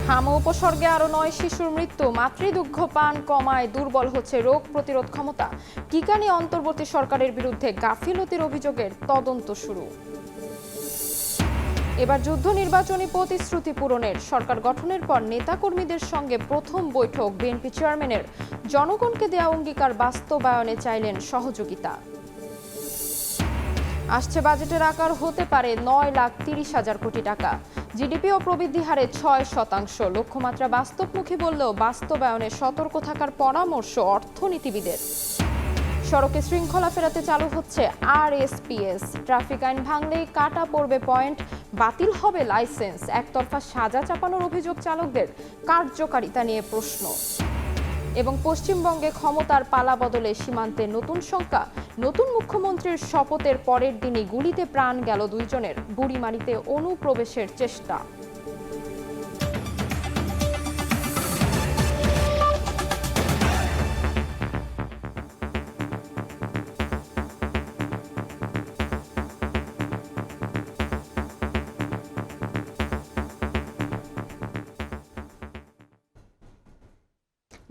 হাম উপসর্গে আরও 9 শিশুর মৃত্যু। মাতৃদুগ্ধ পান কমায় দুর্বল হচ্ছে রোগ প্রতিরোধ ক্ষমতা। টিকা নিয়ে অন্তর্বর্তী সরকারের বিরুদ্ধে গাফিলতির অভিযোগের তদন্ত শুরু। এবার যুদ্ধ নির্বাচনী প্রতিশ্রুতি পূরণের। সরকার গঠনের পর নেতাকর্মীদের সঙ্গে প্রথম বৈঠক বিএনপি চেয়ারম্যানের। জনগণকে দেয়া অঙ্গীকার বাস্তবায়নে চাইলেন সহযোগিতা। আসছে বাজেটের আকার হতে পারে 9,30,000 কোটি টাকা। জিডিপি ও প্রবৃদ্ধি হারে 6%। লক্ষ্যমাত্রা বাস্তবমুখী বললেও বাস্তবায়নে সতর্ক থাকার পরামর্শ অর্থনীতিবিদের। সড়কে শৃঙ্খলা ফেরাতে চালু হচ্ছে RSPS। ট্রাফিক আইন ভাঙলেই কাটা পড়বে পয়েন্ট, বাতিল হবে লাইসেন্স। একতরফা সাজা চাপানোর অভিযোগ চালকদের, কার্যকারিতা নিয়ে প্রশ্ন। এবং পশ্চিমবঙ্গে ক্ষমতার পালা বদলে সীমান্তে নতুন শঙ্কা। নতুন মুখ্যমন্ত্রীর শপথের পরের দিনই গুলিতে প্রাণ গেল 2 জনের। বুড়িমারিতে অনুপ্রবেশের চেষ্টা।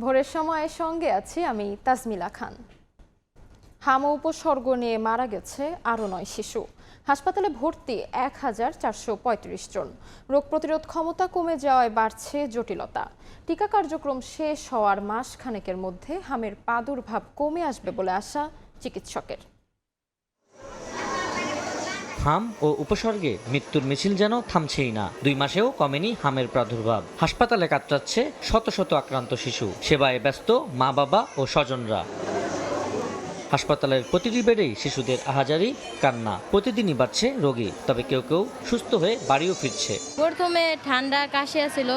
ভোরের সময়ের সঙ্গে আছি আমি তাজমিলা খান। হাম উপসর্গ নিয়ে মারা গেছে আরও 9 শিশু। হাসপাতালে ভর্তি 1,435 জন। রোগ প্রতিরোধ ক্ষমতা কমে যাওয়ায় বাড়ছে জটিলতা। টিকা কার্যক্রম শেষ হওয়ার মাস খানেকের মধ্যে হামের প্রাদুর্ভাব কমে আসবে বলে আশা চিকিৎসকের। হাম ও উপসর্গে মৃত্যুর মিছিল যেন থামছেই না। 2 মাসেও কমেনি হামের প্রাদুর্ভাব। হাসপাতালে কাতরাচ্ছে শত শত আক্রান্ত শিশু। সেবায় ব্যস্ত মা বাবা ও স্বজনরা। হাসপাতালের প্রতিটি বেডেই শিশুদের আহাজারি, কান্না। প্রতিদিনই বাড়ছে রোগী, তবে কেউ কেউ সুস্থ হয়ে বাড়িও ফিরছে। প্রথমে ঠান্ডা কাশি ছিল,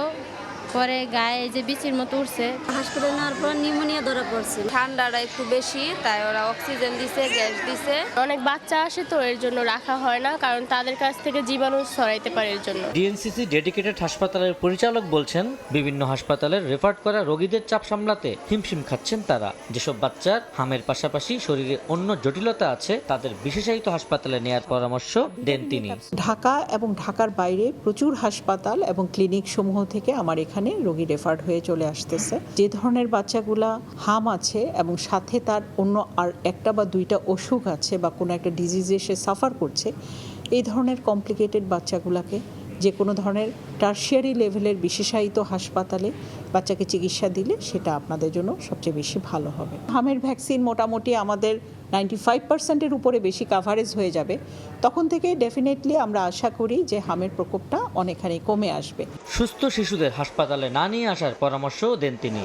পরে গায়ে যে বিচির মতো উঠছে। হাসপাতালে নেওয়ার পর নিউমোনিয়া ধরা পড়ছে। ঠান্ডাটা একটু বেশি, তাই ওরা অক্সিজেন দিছে, গ্যাস দিছে। অনেক বাচ্চা আসে তো এর জন্য রাখা হয় না, কারণ তাদের কাছ থেকে জীবাণু ছড়াইতে পারে এর জন্য। ডিএনসিসি ডেডিকেটেড হাসপাতালের পরিচালক বলছেন, বিভিন্ন হাসপাতালের রেফার করা রোগীদের চাপ সামলাতে হিমশিম খাচ্ছেন তারা। যেসব বাচ্চার হামের পাশাপাশি শরীরে অন্য জটিলতা আছে, তাদের বিশেষায়িত হাসপাতালে নেয়ার পরামর্শ দেন তিনি। ঢাকা এবং ঢাকার বাইরে প্রচুর হাসপাতাল এবং ক্লিনিক সমূহ থেকে আমার এখানে রোগী রেফার্ড হয়ে চলে আসতেছে। যে ধরনের বাচ্চাগুলা হাম আছে এবং সাথে তার অন্য আর একটা বা 2টা অসুখ আছে বা কোনো একটা ডিজিজে সে সাফার করছে, এই ধরনের কমপ্লিকেটেড বাচ্চাগুলাকে যে কোনো ধরনের টারশিয়ারি লেভেলের বিশেষায়িত হাসপাতালে বাচ্চাকে চিকিৎসা দিলে সেটা আপনাদের জন্য সবচেয়ে বেশি ভালো হবে। হামের ভ্যাকসিন মোটামুটি আমাদের 95%-এর উপরে বেশি কাভারেজ হয়ে যাবে। তখন থেকে ডেফিনেটলি আমরা আশা করি যে হামের প্রকোপটা অনেকখানি কমে আসবে। সুস্থ শিশুদের হাসপাতালে না নিয়ে আসার পরামর্শও দেন তিনি।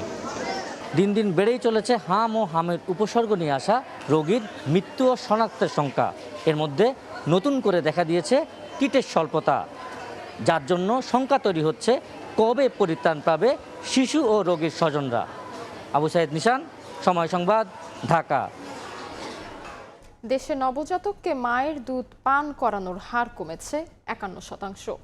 দিন দিন বেড়েই চলেছে হাম ও হামের উপসর্গ নিয়ে আসা রোগীর মৃত্যু ও শনাক্তের সংখ্যা। এর মধ্যে নতুন করে দেখা দিয়েছে কিটের স্বল্পতা, যার জন্য শঙ্কা তৈরি হচ্ছে কবে পরিত্রাণ পাবে শিশু ও রোগীর স্বজনরা। আবু সাইদ নিশান, সময় সংবাদ, ঢাকা। দেশে নবজাতককে মায়ের দুধ পান করানোর হার কমেছে 51%,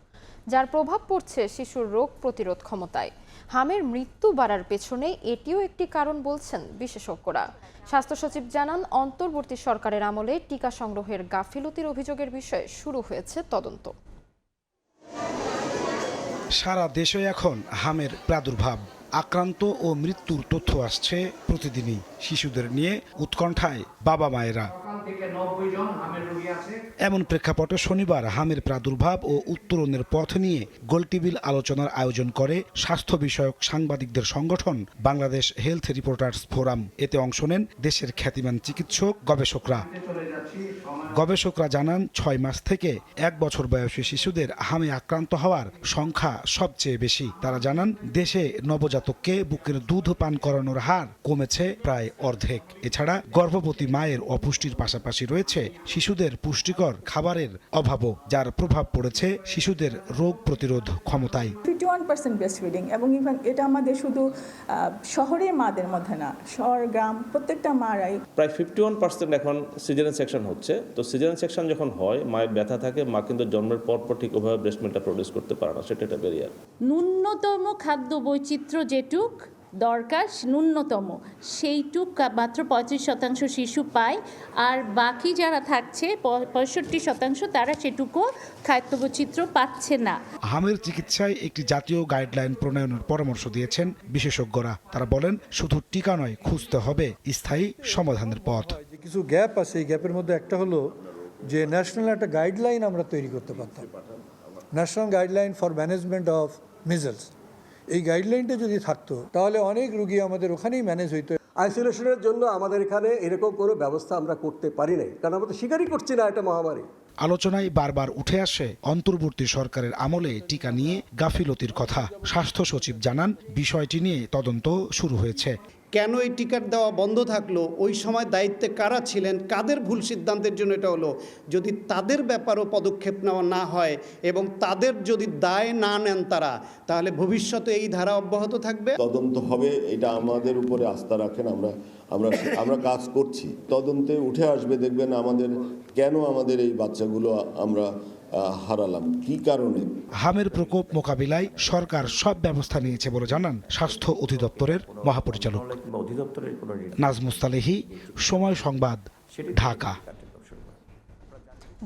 যার প্রভাব পড়ছে শিশুর রোগ প্রতিরোধ ক্ষমতায়। হামের মৃত্যু বাড়ার পেছনে এটিও একটি কারণ বলছেন বিশেষজ্ঞরা। স্বাস্থ্য সচিব জানান, অন্তর্বর্তী সরকারের আমলে টিকা সংগ্রহের গাফিলতির অভিযোগের বিষয়ে শুরু হয়েছে তদন্ত। সারা দেশে এখন হামের প্রাদুর্ভাব, আক্রান্ত ও মৃত্যুর তথ্য আসছে প্রতিদিনই। শিশুদের নিয়ে উৎকণ্ঠায় বাবা মায়েরা। এমন প্রেক্ষাপটে শনিবার হামের প্রাদুর্ভাব ও উত্তরণের পথ নিয়ে গোলটেবিল আলোচনার আয়োজন করে স্বাস্থ্য বিষয়ক সাংবাদিকদের সংগঠন বাংলাদেশ হেলথ রিপোর্টার্স ফোরাম। এতে অংশ নেন দেশের খ্যাতিমান চিকিৎসক, গবেষকরা জানান, 6 মাস থেকে 1 বছর বয়সী শিশুদের হামে আক্রান্ত হওয়ার সংখ্যা সবচেয়ে বেশি। তারা জানান, দেশে নবজাতককে বুকের দুধ পান করানোর হার কমেছে প্রায় অর্ধেক। এছাড়া গর্ভবতী মায়ের অপুষ্টির পাশাপাশি রয়েছে শিশুদের পুষ্টিকর খাবারের অভাবও, যার প্রভাব পড়েছে শিশুদের রোগ প্রতিরোধ ক্ষমতায়। 51% ব্রেস্ট ফিডিং, এবং ইভেন এটা আমাদের শুধু শহরে মাদের মধ্যে না, শহর গ্রাম প্রত্যেকটা মারাই। প্রায় 51% এখন সিজারিয়ান সেকশন হচ্ছে। তো সিজারিয়ান সেকশন যখন হয়, মায়ের ব্যথা থাকে, মা কিন্তু জন্মের পর ঠিক ওভাবে ব্রেস্ট মিল্কটা প্রডিউস করতে পারে না, সেটা একটা ব্যারিয়ার। ন্যূনতম খাদ্য বৈচিত্র্য যেটুক দরকার ন্যূনতম সেইটুক মাত্র 35% শিশু পায়, আর বাকি যারা থাকছে 65% তারা সেটুকু খাদ্যবৈচিত্র্য পাচ্ছে না। হামের চিকিৎসায় একটি জাতীয় গাইডলাইন প্রণয়নের পরামর্শ দিয়েছেন বিশেষজ্ঞরা। তারা বলেন, শুধু টিকা নয়, খুঁজতে হবে স্থায়ী সমাধানের পথ। কিছু গ্যাপ আছে, এই গ্যাপের মধ্যে একটা হলো যে ন্যাশনাল একটা গাইডলাইন আমরা তৈরি করতে পারতাম, national guideline for management of measles. এই গাইডলাইনটা যদি থাকতো তাহলে অনেক রুগী আমাদের ওখানেই ম্যানেজ হইতো। আইসোলেশনের জন্য আমাদের এখানে এরকম কোনো ব্যবস্থা আমরা করতে পারি নাই, কারণ আমরা তো স্বীকারই করছি না এটা মহামারী। আলোচনায় বারবার উঠে আসে অন্তর্বর্তী সরকারের আমলে টিকা নিয়ে গাফিলতির কথা। স্বাস্থ্য সচিব জানান, বিষয়টি নিয়ে তদন্ত শুরু হয়েছে। কেন এই টিকিট দেওয়া বন্ধ থাকলো, ওই সময় দায়িত্বে কারা ছিলেন, কাদের ভুল সিদ্ধান্তের জন্য এটা হলো, যদি তাদের ব্যাপারেও পদক্ষেপ নেওয়া না হয় এবং তাদের যদি দায় না নেন তারা, তাহলে ভবিষ্যতে এই ধারা অব্যাহত থাকবে। তদন্ত হবে, এটা আমাদের উপরে আস্থা রাখেন। আমরা কাজ করছি, তদন্তে উঠে আসবে, দেখবেন কেন আমাদের এই বাচ্চাগুলো আমরা হারালাম, কি কারণে। হামের প্রকোপ মোকাবিলায় সরকার সব ব্যবস্থা নিয়েছে বলে জানান স্বাস্থ্য অধিদপ্তরের মহাপরিচালক নাজমুস্তালেহি। সময় সংবাদ, ঢাকা।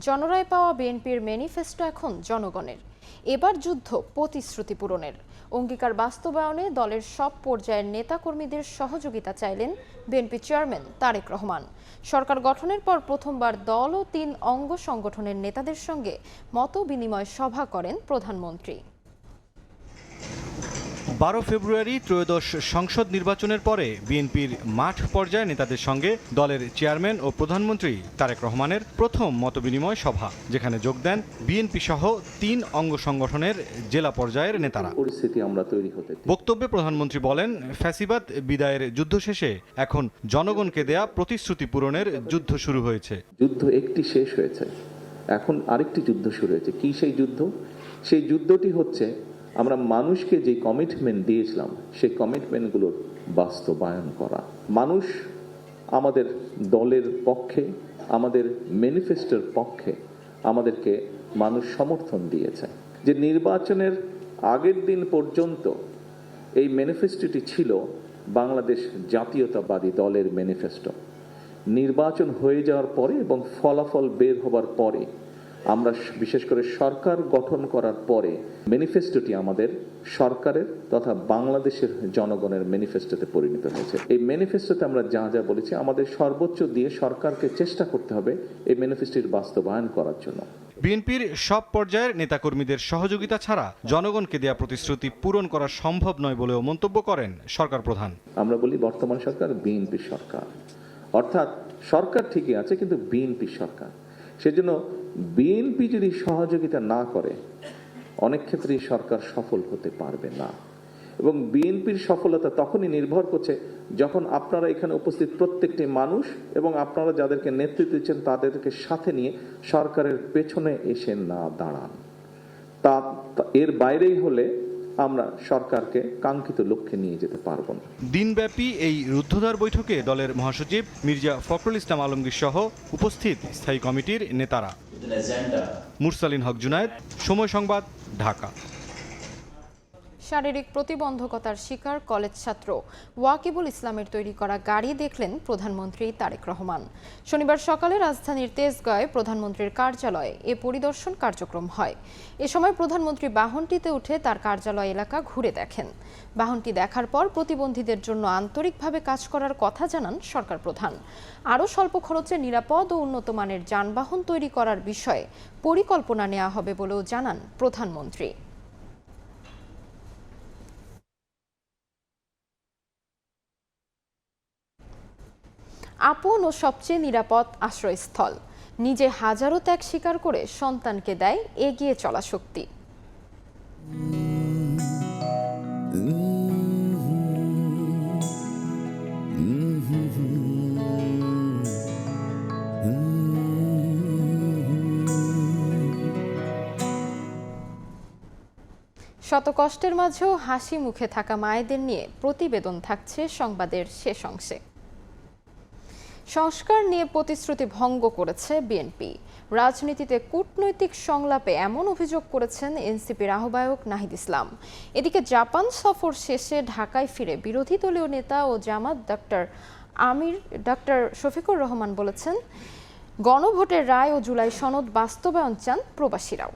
জনরায় পাওয়া বিএনপির ম্যানিফেস্টো এখন জনগণের। এবার যুদ্ধ প্রতিশ্রুতি পূরণের। অঙ্গীকার বাস্তবায়নে দলের সব পর্যায়ের নেতাকর্মীদের সহযোগিতা চাইলেন বিএনপি চেয়ারম্যান তারেক রহমান। সরকার গঠনের পর প্রথমবার দল ও 3 অঙ্গ সংগঠনের নেতাদের সঙ্গে মত বিনিময় সভা করেন প্রধানমন্ত্রী। 12 ফেব্রুয়ারি ত্রয়োদশ সংসদ নির্বাচনের পরে বিএনপির মাঠ পর্যায়ে নেতাদের সঙ্গে দলের চেয়ারম্যান ও প্রধানমন্ত্রী তারেক রহমানের প্রথম মতবিনিময় সভা, যেখানে যোগ দেন বিএনপি সহ 3 অঙ্গ সংগঠনের জেলা পর্যায়ের নেতারা। বক্তব্যে প্রধানমন্ত্রী বলেন, ফ্যাসিবাদ বিদায়ের যুদ্ধ শেষে এখন জনগণকে দেয়া প্রতিশ্রুতি পূরণের যুদ্ধ শুরু হয়েছে। যুদ্ধ একটি শেষ হয়েছে, এখন আরেকটি যুদ্ধ শুরু হয়েছে। কি সেই যুদ্ধ? সেই যুদ্ধটি হচ্ছে আমরা মানুষকে যে কমিটমেন্ট দিয়েছিলাম সেই কমিটমেন্টগুলোর বাস্তবায়ন করা। মানুষ আমাদের দলের পক্ষে, আমাদের ম্যানিফেস্টোর পক্ষে আমাদেরকে মানুষ সমর্থন দিয়েছে। যে নির্বাচনের আগের দিন পর্যন্ত এই ম্যানিফেস্টোটি ছিল বাংলাদেশ জাতীয়তাবাদী দলের ম্যানিফেস্টো। নির্বাচন হয়ে যাওয়ার পরে এবং ফলাফল বের হবার পরে, আমরা বিশেষ করে সরকার গঠন করার পরে ম্যানিফেস্টোটি আমাদের সরকারের তথা বাংলাদেশের জনগণের ম্যানিফেস্টোতে পরিণত হয়েছে। এই ম্যানিফেস্টোতে আমরা যা যা বলেছি, আমাদের সর্বোচ্চ দিয়ে সরকারকে চেষ্টা করতে হবে এই ম্যানিফেস্টোর বাস্তবায়ন করার জন্য। বিএনপির সব পর্যায়ের নেতাকর্মীদের সহযোগিতা ছাড়া জনগণকে দেয়া প্রতিশ্রুতি পূরণ করা সম্ভব নয় বলেও মন্তব্য করেন সরকার প্রধান। আমরা বলি বর্তমান সরকার বিএনপি সরকার, অর্থাৎ সরকার ঠিকই আছে কিন্তু বিএনপি সরকার। সেজন্য বিএনপি যদি সহযোগিতা না করে অনেক ক্ষেত্রেই সরকার সফল হতে পারবে না। এবং বিএনপির সফলতা তখনই নির্ভর করছে যখন আপনারা এখানে উপস্থিত প্রত্যেকটি মানুষ এবং আপনারা যাদেরকে নেতৃত্ব দিচ্ছেন তাদেরকে সাথে নিয়ে সরকারের পেছনে এসে না দাঁড়ান। তা এর বাইরেই হলে আমরা সরকারকে কাঙ্ক্ষিত লক্ষ্যে নিয়ে যেতে পারব না। দিনব্যাপী এই রুদ্ধদ্বার বৈঠকে দলের মহাসচিব মির্জা ফখরুল ইসলাম আলমগীর সহ উপস্থিত স্থায়ী কমিটির নেতারা। মুরসালিন হক জুনায়েদ, সময় সংবাদ, ঢাকা। শারীরিক প্রতিবন্ধকতার শিকার কলেজ ছাত্র ওয়াকিবুল ইসলামের তৈরি করা গাড়ি দেখলেন প্রধানমন্ত্রী তারেক রহমান। শনিবার সকালে রাজধানীর তেজগাঁয়ে প্রধানমন্ত্রীর কার্যালয়ে এ পরিদর্শন কার্যক্রম হয়। এ সময় প্রধানমন্ত্রী বাহনটিতে উঠে তার কার্যালয় এলাকা ঘুরে দেখেন। বাহনটি দেখার পর প্রতিবন্ধীদের জন্য আন্তরিকভাবে কাজ করার কথা জানান সরকার প্রধান। আরও স্বল্প খরচে নিরাপদ ও উন্নত মানের যানবাহন তৈরি করার বিষয়ে পরিকল্পনা নেওয়া হবে বলেও জানান প্রধানমন্ত্রী। আপন ও সবচেয়ে নিরাপদ আশ্রয়স্থল, নিজে হাজারো ত্যাগ স্বীকার করে সন্তানকে দেয় এগিয়ে চলা শক্তি। শত কষ্টের মাঝেও হাসি মুখে থাকা মায়েদের নিয়ে প্রতিবেদন থাকছে সংবাদের শেষ অংশে। সংস্কার নিয়ে প্রতিশ্রুতি ভঙ্গ করেছে বিএনপি। রাজনীতিতে কূটনৈতিক সংলাপে এমন অভিযোগ করেছেন এনসিপির আহ্বায়ক নাহিদ ইসলাম। এদিকে জাপান সফর শেষে ঢাকায় ফিরে বিরোধী দলীয় নেতা ও জামাত ডাক্তার শফিকুর রহমান বলেছেন, গণভোটের রায় ও জুলাই সনদ বাস্তবায়ন চান প্রবাসীরাও।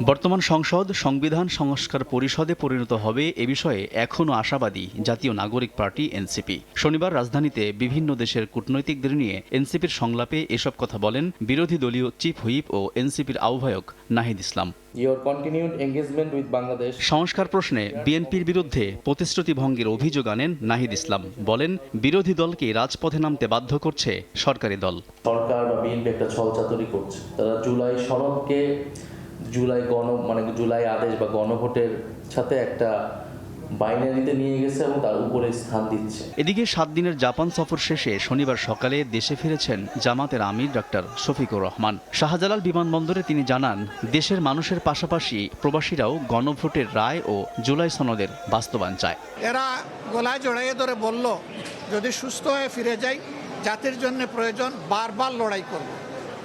বর্তমান সংসদ সংবিধান সংস্কার পরিষদে পরিণত হবে এ বিষয়ে এখনও আশাবাদী জাতীয় নাগরিক পার্টি এনসিপি। শনিবার রাজধানীতে বিভিন্ন দেশের কূটনৈতিকদের নিয়ে এনসিপির সংলাপে এসব কথা বলেন বিরোধী দলীয় চিফ হুইপ ও এনসিপির আহ্বায়ক নাহিদ ইসলাম। সংস্কার প্রশ্নে বিএনপির বিরুদ্ধে প্রতিশ্রুতি ভঙ্গের অভিযোগ আনেন নাহিদ ইসলাম। বলেন, বিরোধী দলকে রাজপথে নামতে বাধ্য করছে সরকারি দল। সরকার বা বিএনপি একটা ছলচাতুরি করছে। তারা জুলাই সনদকে জুলাই আদেশ বা গণভোটের সাথে একটা বাইনারিতে নিয়ে গেছে এবং তার উপরে স্থান দিচ্ছে। এদিকে 7 দিনের জাপান সফর শেষে শনিবার সকালে দেশে ফিরেছেন জামাতের আমির ডাক্তার শফিকুর রহমান। শাহজালাল বিমানবন্দরে তিনি জানান, দেশের মানুষের পাশাপাশি প্রবাসীরাও গণভোটের রায় ও জুলাই সনদের বাস্তবায়ন চায়। এরা গলায় জড়াইয়ে ধরে বলল, যদি সুস্থ হয়ে ফিরে যাই, জাতির জন্য প্রয়োজন, বারবার লড়াই করব।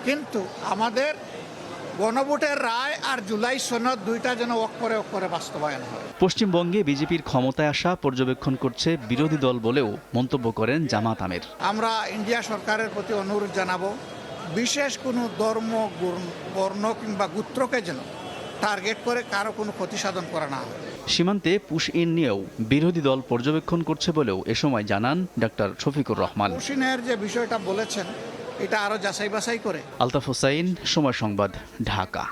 কিন্তু আমাদের গণভোটের রায় আর জুলাই সনদ দুইটা যেন অক্ষরে বাস্তবায়ন হয়। পশ্চিমবঙ্গে বিজেপির ক্ষমতায় আসা পর্যবেক্ষণ করছে বিরোধী দল বলেও মন্তব্য করেন জামাত আমির। আমরা ইন্ডিয়া সরকারের প্রতি অনুরোধ জানাবো, বিশেষ কোনো ধর্ম, বর্ণ কিংবা গোত্রকে যেন টার্গেট করে কারো কোনো ক্ষতি সাধন করা না হয়। সীমান্তে পুশ ইন নিয়েও বিরোধী দল পর্যবেক্ষণ করছে বলেও এ সময় জানান ডাক্তার শফিকুর রহমান। পুশ ইনের যে বিষয়টা বলেছেন, এটা আরো যাচাই বাছাই করে। আলতাফ হোসাইন, সময় সংবাদ, ঢাকা।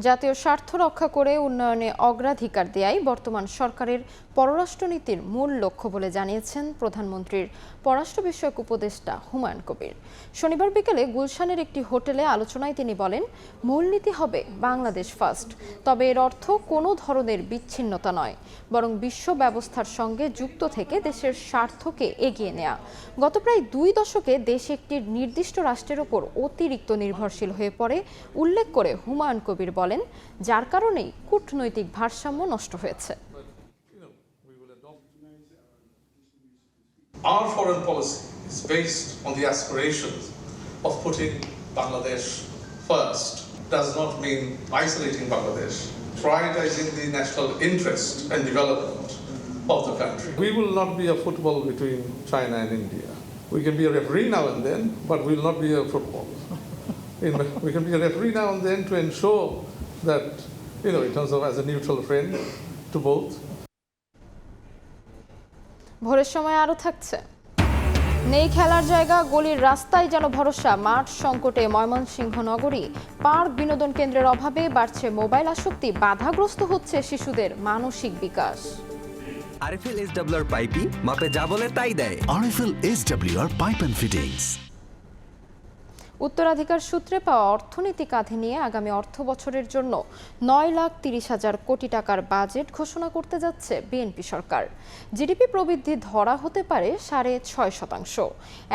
জাতীয় স্বার্থ রক্ষা করে উন্নয়নে অগ্রাধিকার দেয়াই বর্তমান সরকারের পররাষ্ট্রনীতির মূল লক্ষ্য বলে জানিয়েছেন প্রধানমন্ত্রীর পররাষ্ট্র বিষয়ক উপদেষ্টা হুমায়ুন কবির। শনিবার বিকেলে গুলশানের একটি হোটেলে আলোচনায় তিনি বলেন, মূলনীতি হবে বাংলাদেশ ফার্স্ট। তবে এর অর্থ কোনো ধরনের বিচ্ছিন্নতা নয়, বরং বিশ্ব ব্যবস্থার সঙ্গে যুক্ত থেকে দেশের স্বার্থকে এগিয়ে নেওয়া। গত প্রায় 2 দশকে দেশ একটি নির্দিষ্ট রাষ্ট্রের ওপর অতিরিক্ত নির্ভরশীল হয়ে পড়ে উল্লেখ করে হুমায়ুন কবির বলেন, যার কারণেই কূটনৈতিক ভারসাম্য নষ্ট হয়েছে। Our foreign policy is based on the aspirations of putting Bangladesh first. Does not mean isolating Bangladesh, prioritizing the national interest and development of the country. We will not be a football between China and India. We can be a referee now and then, but we will not be a football. We can be a referee now and then to ensure that, in terms of as a neutral friend to both. ভোরের সময় আরো থাকছে, নেই খেলার জায়গা, গলির রাস্তায় যেন ভরসা। মাঠ সংকটে ময়মনসিংহ নগরী। পার্ক বিনোদন কেন্দ্রের অভাবে বাড়ছে মোবাইল আসক্তি, বাধাগ্রস্ত হচ্ছে শিশুদের মানসিক বিকাশ। আরএফএল এসডব্লিউআর পাইপি মাপে যা বলে তাই দেয়। RFL SWR pipe and fittings. উত্তরাধিকার সূত্রে পাওয়া অর্থনীতি কাঁধে নিয়ে আগামী অর্থ বছরের জন্য 9,30,000 কোটি টাকার বাজেট ঘোষণা করতে যাচ্ছে বিএনপি সরকার। জিডিপি প্রবৃদ্ধি ধরা হতে পারে 6.5%।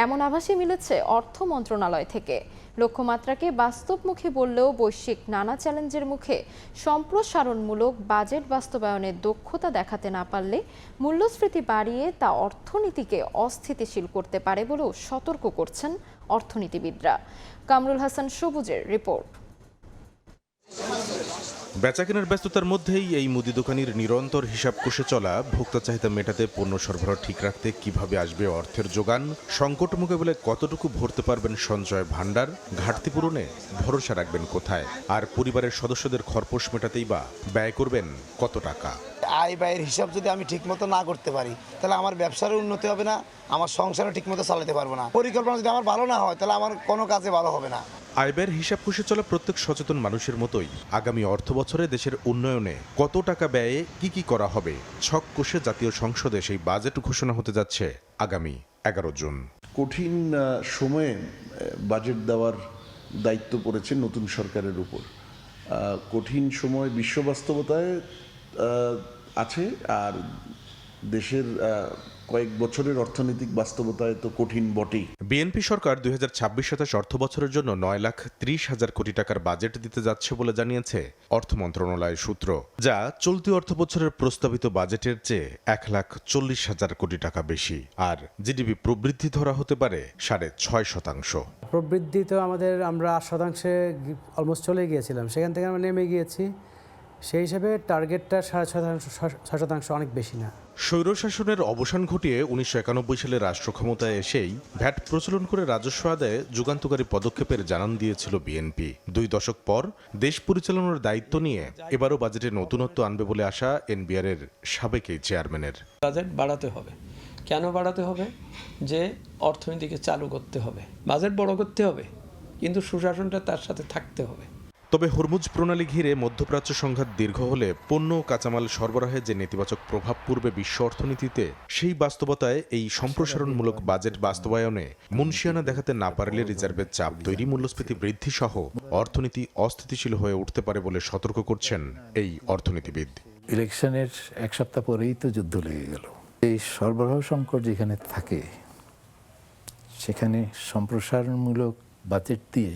এমন আভাসই মিলেছে অর্থ মন্ত্রণালয় থেকে। লক্ষ্যমাত্রাকে বাস্তবমুখী বললেও বৈশ্বিক নানা চ্যালেঞ্জের মুখে সম্প্রসারণমূলক বাজেট বাস্তবায়নে দক্ষতা দেখাতে না পারলে মূল্যস্ফীতি বাড়িয়ে তা অর্থনীতিকে অস্থিতিশীল করতে পারে বলেও সতর্ক করছেন অর্থনীতিবিদরা। কামরুল হাসান সবুজের রিপোর্ট। বেচাকেনার ব্যস্ততার মধ্যেই এই মুদি দোকানির নিরন্তর হিসাব কষে চলা, ভোক্তা চাহিদা মেটাতে পণ্য সরবরাহ ঠিক রাখতে কিভাবে আসবে অর্থের যোগান, সংকট মোকাবিলায় কতটুকু ভরতে পারবেন সঞ্চয় ভাণ্ডার, ঘাটতি পূরণে ভরসা রাখবেন কোথায়, আর পরিবারের সদস্যদের খরপোশ মেটাতেই বা ব্যয় করবেন কত টাকা। আয় ব্যয়ের হিসাব যদি আমি ঠিকমতো না করতে পারি, তাহলে আমার ব্যবসারও উন্নতি হবে না, আমার সংসারও ঠিকমতো চালাতে পারবো না। পরিকল্পনা যদি আমার ভালো না হয়, তাহলে আমার কোনো কাজে ভালো হবে না। আয় ব্যয়ের হিসাব কষে চলা প্রত্যেক সচেতন মানুষের মতোই আগামী অর্থ বছরে দেশের উন্নয়নে কত টাকা ব্যয়ে কি করা হবে ছক কষে জাতীয় সংসদে সেই বাজেট ঘোষণা হতে যাচ্ছে আগামী 11 জুন। কঠিন সময়ে বাজেট দেওয়ার দায়িত্ব পড়েছে নতুন সরকারের উপর। কঠিন সময় বিশ্ব বাস্তবতায় আছে, আর দেশের কয়েক বছরের অর্থনৈতিক বাস্তবতায় তো কঠিন বটেই। বিএনপি সরকার 2026-27 অর্থ বছরের জন্য 9,30,000 কোটি টাকার বাজেট দিতে যাচ্ছে বলে জানিয়েছে অর্থ মন্ত্রণালয়ের সূত্র, যা চলতি অর্থ বছরের প্রস্তাবিত বাজেটের চেয়ে 1,40,000 কোটি টাকা বেশি। আর জিডিপি প্রবৃদ্ধি ধরা হতে পারে 6.5%। প্রবৃদ্ধি তো আমরা 8% অলমোস্ট চলে গিয়েছিলাম, সেখান থেকে আমরা নেমে গিয়েছি। সেই হিসেবে টার্গেটটা 6.5% অনেক বেশি না। স্বৈরশাসনের অবসান ঘটিয়ে 1991 সালে রাষ্ট্র ক্ষমতায় এসেই ভ্যাট প্রচলন করে রাজস্ব আদায়ে যুগান্তকারী পদক্ষেপের জানান দিয়েছিল বিএনপি। 2 দশক পর দেশ পরিচালনার দায়িত্ব নিয়ে এবারও বাজেটে নতুনত্ব আনবে বলে আশা এনবিআর-এর সাবেক এই চেয়ারম্যানের। বাজেট বাড়াতে হবে। কেন বাড়াতে হবে? যে অর্থনীতিকে চালু করতে হবে, বাজেট বড় করতে হবে, কিন্তু সুশাসনটা তার সাথে থাকতে হবে। তবে হরমুজ প্রণালী ঘিরে মধ্যপ্রাচ্য সংঘাত দীর্ঘ হলে পণ্য ও কাঁচামাল সরবরাহে যে নেতিবাচক প্রভাব পড়বে বিশ্ব অর্থনীতিতে, সেই বাস্তবতায় এই সম্প্রসারণমূলক বাজেট বাস্তবায়নে মুনশিয়ানা দেখাতে না পারলে রিজার্ভের চাপ তৈরি, মূল্যস্ফীতি বৃদ্ধি সহ অর্থনীতি অস্থিতিশীল হয়ে উঠতে পারে বলে সতর্ক করছেন এই অর্থনীতিবিদ। ইলেকশনের 1 সপ্তাহ পরেই তো যুদ্ধ লেগে গেল। এই সরবরাহ সংকট যেখানে থাকে সেখানে সম্প্রসারণমূলক বাজেট দিয়ে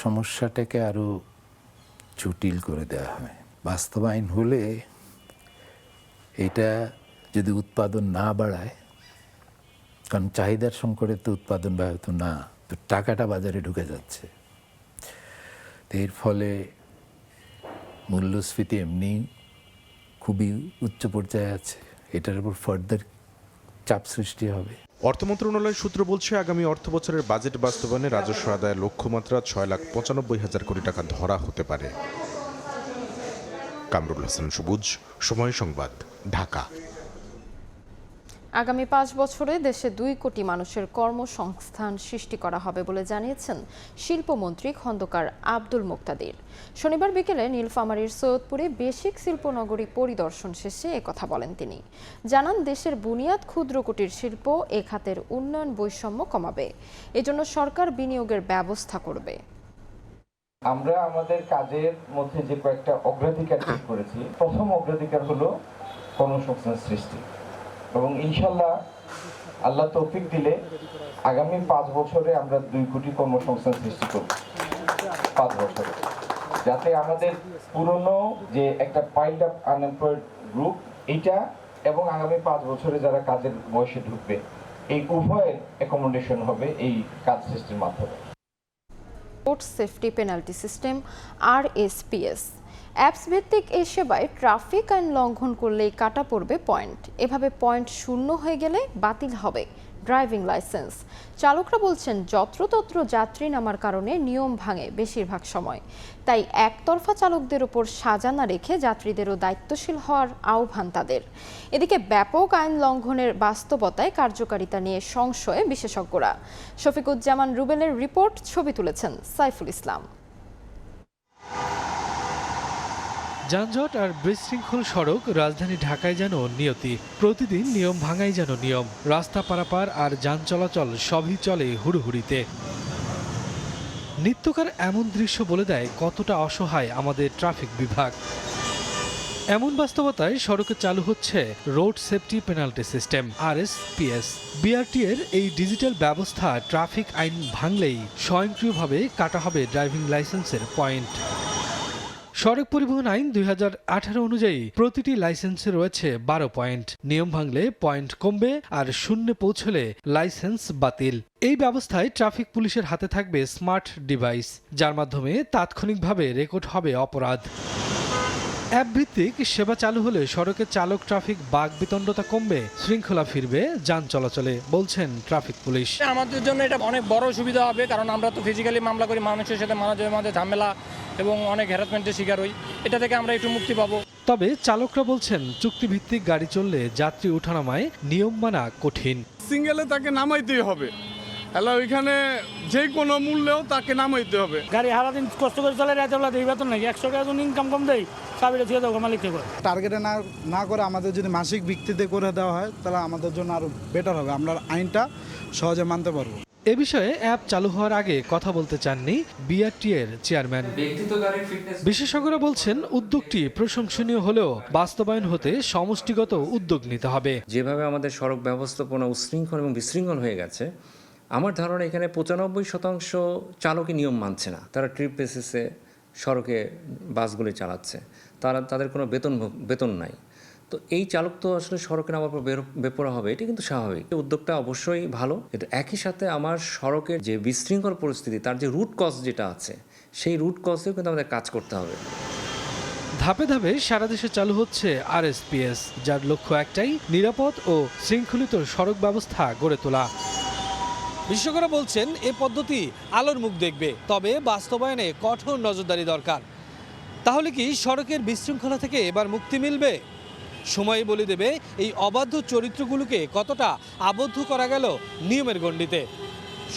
সমস্যাটাকে আরো জটিল করে দেওয়া হয়। বাস্তবায়ন হলে এটা যদি উৎপাদন না বাড়ায়, কারণ চাহিদার সংকটে তো উৎপাদন ব্যাহত না, তো টাকাটা বাজারে ঢুকে যাচ্ছে, এর ফলে মূল্যস্ফীতি এমনি খুবই উচ্চ পর্যায়ে আছে, এটার উপর ফার্দার চাপ সৃষ্টি হবে। অর্থ মন্ত্রণালয় সূত্র বলছে, আগামী অর্থ বছরের বাজেট বাস্তবায়নে রাজস্ব আদায়ের লক্ষ্যমাত্রা 6,95,000 কোটি টাকা ধরা হতে পারে। কামরুল হাসান সবুজ, সময় সংবাদ, ঢাকা। আগামী 5 বছরে দেশে 2 কোটি মানুষের কর্মসংস্থান সৃষ্টি করা হবে বলে জানিয়েছেন শিল্পমন্ত্রী খন্দকার আব্দুল মুক্তাদির। শনিবার বিকেলে নীলফামারীর সৈয়দপুরে বেসিক শিল্পনগরী পরিদর্শন শেষে একথা বলেন তিনি। জানান, দেশের বুনিয়াদ ক্ষুদ্র কুটির শিল্প এ খাতের উন্নয়ন বৈষম্য কমাবে, এজন্য সরকার বিনিয়োগের ব্যবস্থা করবে। আমরা আমাদের কাজের মধ্যে যে কয়েকটা অগ্রাধিকার ঠিক করেছি, প্রথম অগ্রাধিকার হলো কর্মসংস্থান সৃষ্টি, এবং ইনশাল্লাহ আল্লাহ তৌফিক দিলে আগামী 5 বছরে আমরা 2 কোটি কর্মসংস্থান সৃষ্টি করব। 5 বছরে যাতে আমাদের পুরনো যে একটা পাইল্ড আপ আনএমপ্লয়েড গ্রুপ এটা এবং আগামী 5 বছরে যারা কাজের বয়সে ঢুকবে, এই উভয়ের অ্যাকোমোডেশন হবে এই কাজ সৃষ্টির মাধ্যমে। Road safety penalty system RSPS apps ভিত্তিক এই সেবায় ট্রাফিক আইন লঙ্ঘন করলেই কাটা পড়বে পয়েন্ট। এভাবে পয়েন্ট শূন্য হয়ে গেলে বাতিল হবে ড্রাইভিং লাইসেন্স। চালকরা বলছেন, যত্রতত্র যাত্রী নামার কারণে নিয়ম ভাঙে বেশিরভাগ সময়। তাই একতরফা চালকদের ওপর সাজা না রেখে যাত্রীদেরও দায়িত্বশীল হওয়ার আহ্বান তাদের। এদিকে ব্যাপক আইন লঙ্ঘনের বাস্তবতায় কার্যকারিতা নিয়ে সংশয়ে বিশেষজ্ঞরা। শফিকুজ্জামান রুবেলের রিপোর্ট, ছবি তুলেছেন সাইফুল ইসলাম। যানজট আর বিশৃঙ্খল সড়ক রাজধানী ঢাকায় যেন নিয়তি। প্রতিদিন নিয়ম ভাঙাই যেন নিয়ম। রাস্তা পারাপার আর যান চলাচল সবই চলে হুড়োহুড়িতে। নিত্যকার এমন দৃশ্য বলে দেয় কতটা অসহায় আমাদের ট্রাফিক বিভাগ। এমন বাস্তবতায় সড়কে চালু হচ্ছে road safety penalty system RSPS। BRT এর এই ডিজিটাল ব্যবস্থা ট্রাফিক আইন ভাঙলেই স্বয়ংক্রিয়ভাবে কাটা হবে ড্রাইভিং লাইসেন্সের পয়েন্ট। সড়ক পরিবহন আইন 2018 অনুযায়ী প্রতিটি লাইসেন্সে রয়েছে 12 পয়েন্ট। নিয়ম ভাঙলে পয়েন্ট কমবে আর শূন্যে পৌঁছলে লাইসেন্স বাতিল। এই ব্যবস্থায় ট্রাফিক পুলিশের হাতে থাকবে স্মার্ট ডিভাইস, যার মাধ্যমে তাৎক্ষণিকভাবে রেকর্ড হবে অপরাধ। অ্যাপ ভিত্তিক সেবা চালু হলে সড়কে চালক ট্রাফিক বাক বিতণ্ডতা কমবে, শৃঙ্খলা ফিরবে যান চলাচলে, বলছেন ট্রাফিক পুলিশ। আমাদের জন্য এটা অনেক বড় সুবিধা হবে, কারণ আমরা তো ফিজিক্যালি মামলা করি, মানুষের সাথে মাঝে ঝামেলা এবং অনেক হ্যারাসমেন্টের শিকার হই। এটা থেকে আমরা একটু মুক্তি পাবো। তবে চালকরা বলছেন, চুক্তিভিত্তিক গাড়ি চললে যাত্রী ওঠানামায় নিয়ম মানা কঠিন। সিঙ্গেলে তাকে নামাইতেই হবে, ওইখানে যে কোনো মূল্যেও তাকে নামাইতে হবে। গাড়ি সারাদিন কষ্ট করে চলে, রাতেবেলা দেই বেতন নাকি 100 টাকা ইনকাম কম দেয়, চাবিটা ছেড়ে দেবো মালিককে করে। টার্গেটে না করে আমাদের যদি মাসিক ভিত্তিতে করে দেওয়া হয়, তাহলে আমাদের জন্য আরো বেটার হবে, আমরা আইনটা সহজে মানতে পারবো। এ বিষয়ে অ্যাপ চালু হওয়ার আগে কথা বলতে চাননি বিআরটি এর চেয়ারম্যান। বিশেষজ্ঞরা বলছেন উদ্যোগটি প্রশংসনীয় হলেও বাস্তবায়ন হতে সমষ্টিগত উদ্যোগ নিতে হবে। যেভাবে আমাদের সড়ক ব্যবস্থাপনা উশৃঙ্খল এবং বিশৃঙ্খল হয়ে গেছে, আমার ধারণা এখানে 95% চালকই নিয়ম মানছে না। তারা ট্রিপ বেসিসে সড়কে বাসগুলি চালাচ্ছে, তাদের কোনো বেতন নাই। তো এই চালক তো আসলে সড়কে নামার পর বেপরা হবে, এটা কিন্তু স্বাভাবিক। উদ্যোগটা অবশ্যই ভালো, কিন্তু একই সাথে আমার সড়কের যে বিশৃঙ্খল পরিস্থিতি, তার যে রুট কজ যেটা আছে, সেই রুট কজেও কিন্তু আমাদের কাজ করতে হবে। ধাপে ধাপে সারা দেশে চালু হচ্ছে আরএসপিএস, যার লক্ষ্য একটাই, নিরাপদ ও শৃঙ্খলিত সড়ক ব্যবস্থা গড়ে তোলা। বিশেষজ্ঞরা বলছেন এ পদ্ধতি আলোর মুখ দেখবে, তবে বাস্তবায়নে কঠোর নজরদারি দরকার। তাহলে কি সড়কের বিশৃঙ্খলা থেকে এবার মুক্তি মিলবে? সময় বলে দেবে এই অবাধ্য চরিত্রগুলোকে কতটা আবদ্ধ করা গেল নিয়মের গণ্ডিতে।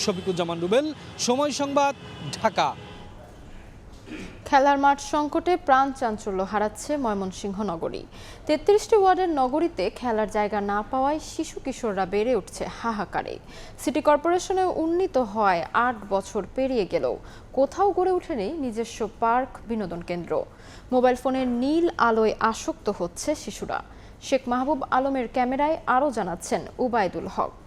শফিকুজ্জামান রুবেল, সময় সংবাদ, ঢাকা। খেলার মাঠ সংকটে প্রাণ চাঞ্চল্য হারাচ্ছে ময়মনসিংহ নগরী। 33টি ওয়ার্ডের নগরীতে খেলার জায়গা না পাওয়ায় শিশু কিশোররা বেড়ে উঠছে হাহাকারে। সিটি কর্পোরেশনে উন্নীত হয় 8 বছর পেরিয়ে গেলেও কোথাও গড়ে ওঠেনি নিজস্ব পার্ক, বিনোদন কেন্দ্র। মোবাইল ফোনের নীল আলোয় আসক্ত হচ্ছে শিশুরা। শেখ মাহবুব আলমের ক্যামেরায় আরও জানাচ্ছেন উবায়দুল হক।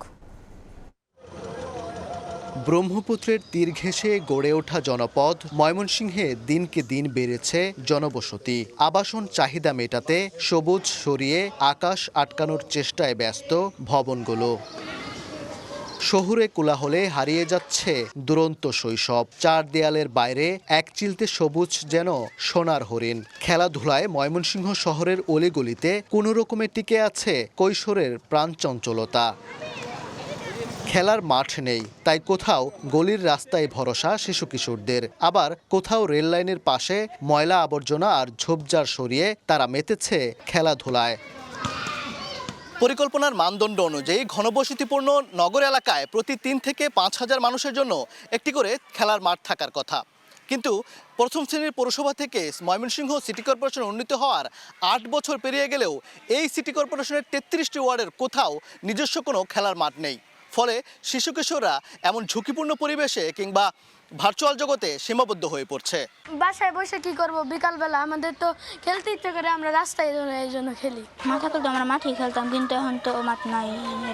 ব্রহ্মপুত্রের তীর ঘেঁষে গড়ে ওঠা জনপদ ময়মনসিংহে দিনকে দিন বেড়েছে জনবসতি। আবাসন চাহিদা মেটাতে সবুজ সরিয়ে আকাশ আটকানোর চেষ্টায় ব্যস্ত ভবনগুলো। শহুরে কোলাহলে হারিয়ে যাচ্ছে দুরন্ত শৈশব। 4 দেয়ালের বাইরে এক চিলতে সবুজ যেন সোনার হরিণ। খেলাধুলায় ময়মনসিংহ শহরের অলিগলিতে কোনো রকমে টিকে আছে কৈশোরের প্রাণচঞ্চলতা। খেলার মাঠ নেই, তাই কোথাও গলির রাস্তায় ভরসা শিশু কিশোরদের, আবার কোথাও রেল লাইনের পাশে ময়লা আবর্জনা আর ঝোপঝাড় সরিয়ে তারা মেতেছে খেলাধুলায়। পরিকল্পনার মানদণ্ড অনুযায়ী ঘনবসতিপূর্ণ নগর এলাকায় প্রতি 3 থেকে 5 হাজার মানুষের জন্য একটি করে খেলার মাঠ থাকার কথা। কিন্তু প্রথম শ্রেণীর পৌরসভা থেকে ময়মনসিংহ সিটি কর্পোরেশন উন্নীত হওয়ার 8 বছর পেরিয়ে গেলেও এই সিটি কর্পোরেশনের 33টি ওয়ার্ডের কোথাও নিজস্ব কোনো খেলার মাঠ নেই। ফলে শিশু কিশোররা এমন ঝুঁকিপূর্ণ পরিবেশে কিংবা ভার্চুয়াল জগতে সীমাবদ্ধ হয়ে পড়ছে। বাসায় বসে কি করব, বিকালবেলা আমাদের তো খেলতে ইচ্ছে করে, আমরা রাস্তায় এই জন্য খেলি। মাঠে তো আমরা মাঠেই খেলতাম, কিন্তু এখন তো মাঠ নাই,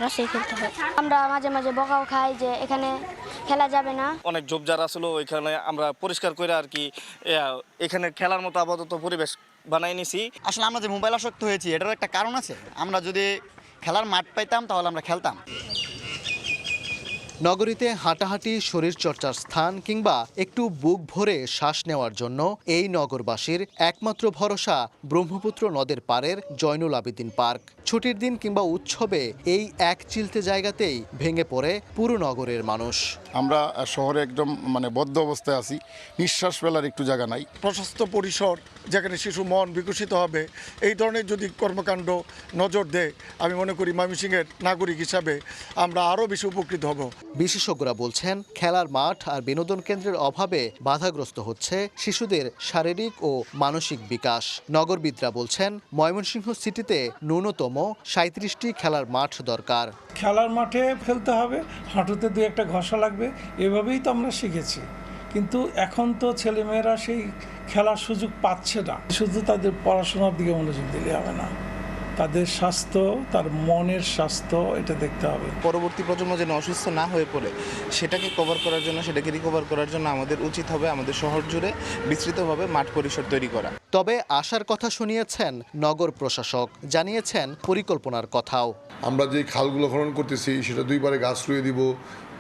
রাস্তায় খেলতে হয়। আমরা মাঝে মাঝে বকাও খাই যে এখানে খেলা যাবে না। অনেক ঝোপঝাড় আসলো, ওইখানে আমরা পরিষ্কার করে আর কি এখানে খেলার মতো আপাতত পরিবেশ বানাই নিছি। আসলে আমরা যে মোবাইল আসক্ত হয়েছি, এটার একটা কারণ আছে। আমরা যদি খেলার মাঠ পাইতাম তাহলে আমরা খেলতাম। নগরীতে হাঁটাহাঁটি, শরীর চর্চার স্থান কিংবা একটু বুক ভরে শ্বাস নেওয়ার জন্য এই নগরবাসীর একমাত্র ভরসা ব্রহ্মপুত্র নদের পাড়ের জয়নুল আবেদিন পার্ক। ছুটির দিন কিংবা উৎসবে এই এক চিলতে জায়গাতেই ভেঙে পড়ে পুরো নগরের মানুষ। আমরা শহরে একদম বদ্ধ অবস্থায় আছি, নিঃশ্বাস ফেলার একটু জায়গা নাই। প্রশস্ত পরিসর যেখানে শিশু মন বিকশিত হবে, এই ধরনের যদি কর্মকাণ্ড নজর দেয়, আমি মনে করি ময়মনসিংহের নাগরিক হিসাবে আমরা আরও বেশি উপকৃত হব। বিশেষজ্ঞরা বলছেন খেলার মাঠ আর বিনোদন কেন্দ্রের অভাবে বাধাগ্রস্ত হচ্ছে শিশুদের শারীরিক ও মানসিক বিকাশ। নগরবিদরা বলছেন ময়মনসিংহ সিটিতে ন্যূনতম 37টি খেলার মাঠ দরকার। খেলার মাঠে খেলতে হবে, হাঁটুতে 2-1টা ঘষা লাগবে, এভাবেই তো আমরা শিখেছি। কিন্তু এখন তো ছেলেমেয়েরা সেই খেলার সুযোগ পাচ্ছে না। শুধু তাদের পড়াশোনার দিকে মনোযোগ দিলে হবে না, তাদের স্বাস্থ্য, তার মনের স্বাস্থ্য, এটা দেখতে হবে। পরবর্তী প্রজন্ম যেন অসুস্থ না হয়ে পড়ে, সেটাকে কভার করার জন্য, সেটাকে রিকভার করার জন্য আমাদের উচিত হবে আমাদের শহর জুড়ে বিস্তৃতভাবে মাঠ পরিসর তৈরি করা। তবে আশার কথা শুনিয়েছেন নগর প্রশাসক, জানিয়েছেন পরিকল্পনার কথাও। আমরা যে খালগুলো খনন করতেছি সেটা 2 পারে গাছ রুয়ে দিব,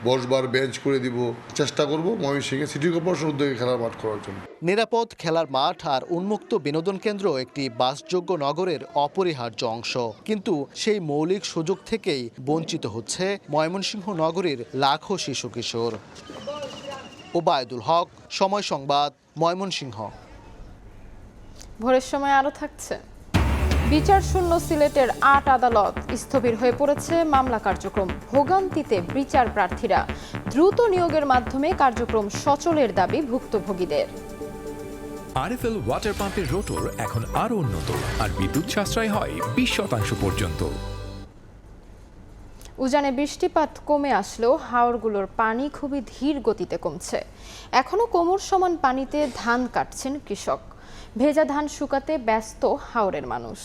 বসবার বেঞ্চ করে দিব, চেষ্টা করব ময়মনসিংহে সিটি কর্পোরেশন উদ্যোগে খেলার মাঠ করার জন্য। নিরাপদ খেলার মাঠ আর উন্মুক্ত বিনোদন কেন্দ্র একটি বাসযোগ্য নগরের অপরিহার্য অংশ, কিন্তু সেই মৌলিক সুযোগ থেকেই বঞ্চিত হচ্ছে ময়মনসিংহ নগরীর লাখো শিশু কিশোর। ওবায়দুল হক, সময় সংবাদ, ময়মনসিংহ। ভোরের সময় আরও থাকছে। বিচার শূন্য সিলেটের 8 আদালত, স্থবির হয়ে পড়েছে মামলা কার্যক্রম। ভোগান্তিতে বিচার প্রার্থীরা, দ্রুত নিয়োগের মাধ্যমে কার্যক্রম সচলের দাবি ভুক্তভোগীদের। আরএফএল ওয়াটার পাম্পের রোটর এখন আরো উন্নত আর বিদ্যুৎ সাশ্রয় হয় 20% পর্যন্ত। উজানে বৃষ্টিপাত কমে আসলেও হাওরগুলোর পানি খুবই ধীর গতিতে কমছে। এখনও কোমর সমান পানিতে ধান কাটছেন কৃষক। ভেজা ধান শুকাতে ব্যস্ত হাওরের মানুষ।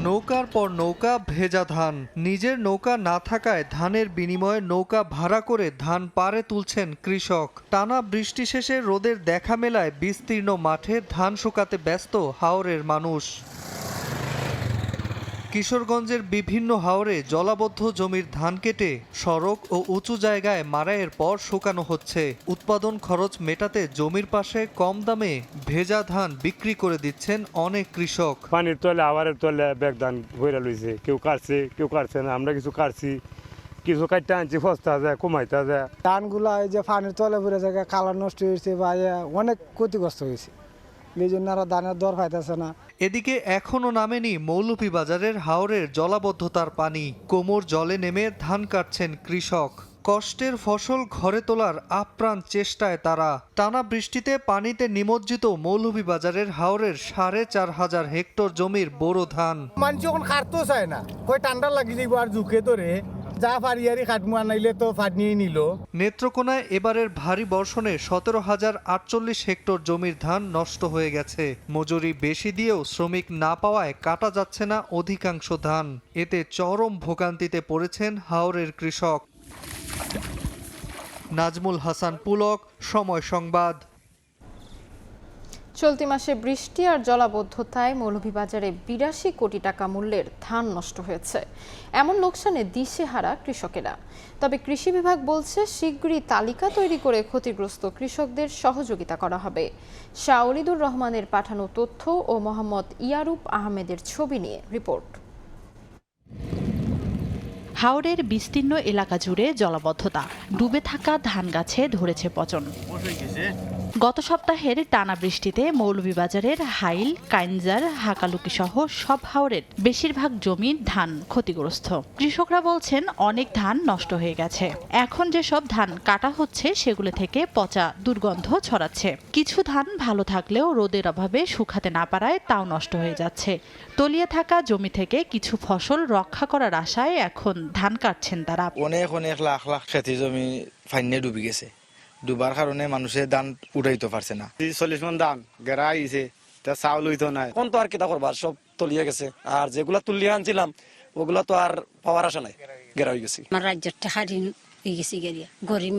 নৌকার পর নৌকা ভেজা ধান। নিজের নৌকা না থাকায় ধানের বিনিময়ে নৌকা ভাড়া করে ধান পাড়ে তুলছেন কৃষক। টানা বৃষ্টি শেষে রোদের দেখা মেলায় বিস্তীর্ণ মাঠে ধান শুকাতে ব্যস্ত হাওরের মানুষ। কিশোরগঞ্জের বিভিন্ন হাওরে জলাবদ্ধ জমির ধান কেটে সড়ক ও উঁচু জায়গায় মাড়াইয়ের পর শুকানো হচ্ছে। উৎপাদন খরচ মেটাতে জমির পাশে কম দামে ভেজা ধান বিক্রি করে দিচ্ছেন অনেক কৃষক। পানির তলে আবারের তলে ব্যাগ ধান ভরে লইছে, কেউ কাটছে কেউ কাটছে না। আমরা কিছু কাটছি, কিছু কাটতে আনছি, ফস্তা যায় কমাইতে যায়। ধানগুলা এই যে পানির তলে ভরে যায়, কালার নষ্ট হয়েছে বা অনেক ক্ষতিগ্রস্ত হয়েছে, এই জন্য আরো ধানের দর পাইতেছে না। এদিকে এখনো নামেনি মৌলভীবাজারের হাওরের জলাবদ্ধতার পানি। কোমর জলে নেমে ধান কাটছেন কৃষক। কষ্টের ফসল ঘরে তোলার আপ্রাণ চেষ্টায় তারা। টানা বৃষ্টিতে পানিতে নিমজ্জিত মৌলভীবাজারের হাওরের ৪,৫০০ হেক্টর জমির বোরো ধান। মানুষ যখন কাটতেও চায় না, কই ঠান্ডা লাগি যাইব আর ঝুঁকে ধরে যা পারিয়ারি কাটমু আনাইলে তো ফাটনিয়ে নিল। নেত্রকোনায় এবারের ভারী বর্ষণে ১৭,০৪৮ হেক্টর জমির ধান নষ্ট হয়ে গেছে। মজুরি বেশি দিয়েও শ্রমিক না পাওয়ায় কাটা যাচ্ছে না অধিকাংশ ধান। এতে চরম ভোগান্তিতে পড়েছেন হাওরের কৃষক। নাজমুল হাসান পুলক, সময় সংবাদ। চলতি মাসে বৃষ্টি আর জলাবদ্ধতায় মৌলভীবাজারে ৮২ কোটি টাকা মূল্যের ধান নষ্ট হয়েছে। এমন লোকসানে দিশেহারা কৃষকেরা। তবে কৃষি বিভাগ বলছে শীঘ্রই তালিকা তৈরি করে ক্ষতিগ্রস্ত কৃষকদের সহযোগিতা করা হবে। শাওলিদুর রহমানের পাঠানো তথ্য ও মোহাম্মদ ইয়ারুপ আহমেদের ছবি নিয়ে রিপোর্ট। হাওরের বিস্তীর্ণ এলাকা জুড়ে জলাবদ্ধতা, ডুবে থাকা ধান গাছে ধরেছে পচন। গত সপ্তাহের টানা বৃষ্টিতে মৌলভীবাজারের হাইল, কাইনজার, হাকালুকি সহ সব হাওরের বেশিরভাগ জমির ধান ক্ষতিগ্রস্ত। কৃষকরা বলছেন অনেক ধান নষ্ট হয়ে গেছে। এখন যেসব ধান কাটা হচ্ছে সেগুলো থেকে পচা দুর্গন্ধ ছড়াচ্ছে। কিছু ধান ভালো থাকলেও রোদের অভাবে শুকাতে না পারায় তাও নষ্ট হয়ে যাচ্ছে। তলিয়ে থাকা জমি থেকে কিছু ফসল রক্ষা করার আশায় এখন ধান কাটছেন তারা। অনেক লাখ লাখ খেতি জমি ফাইনে ডুবে গেছে। ডুবার কারণে মানুষের ধান উঠাইতে পারছে না। 40 মণ ধান গেরা আইছে, তা চাউল হইতো না। এখন তো আর কিতা করবার, সব তলিয়ে গেছে। আর যেগুলা তুলিয়ে আনছিলাম ওগুলা তো আর পাওয়ার আশা নাই, গেরা হয়ে গেছে। আমার রাজ্যের টাকা ঋণ হয়ে গেছে, গেরিয়া গরিব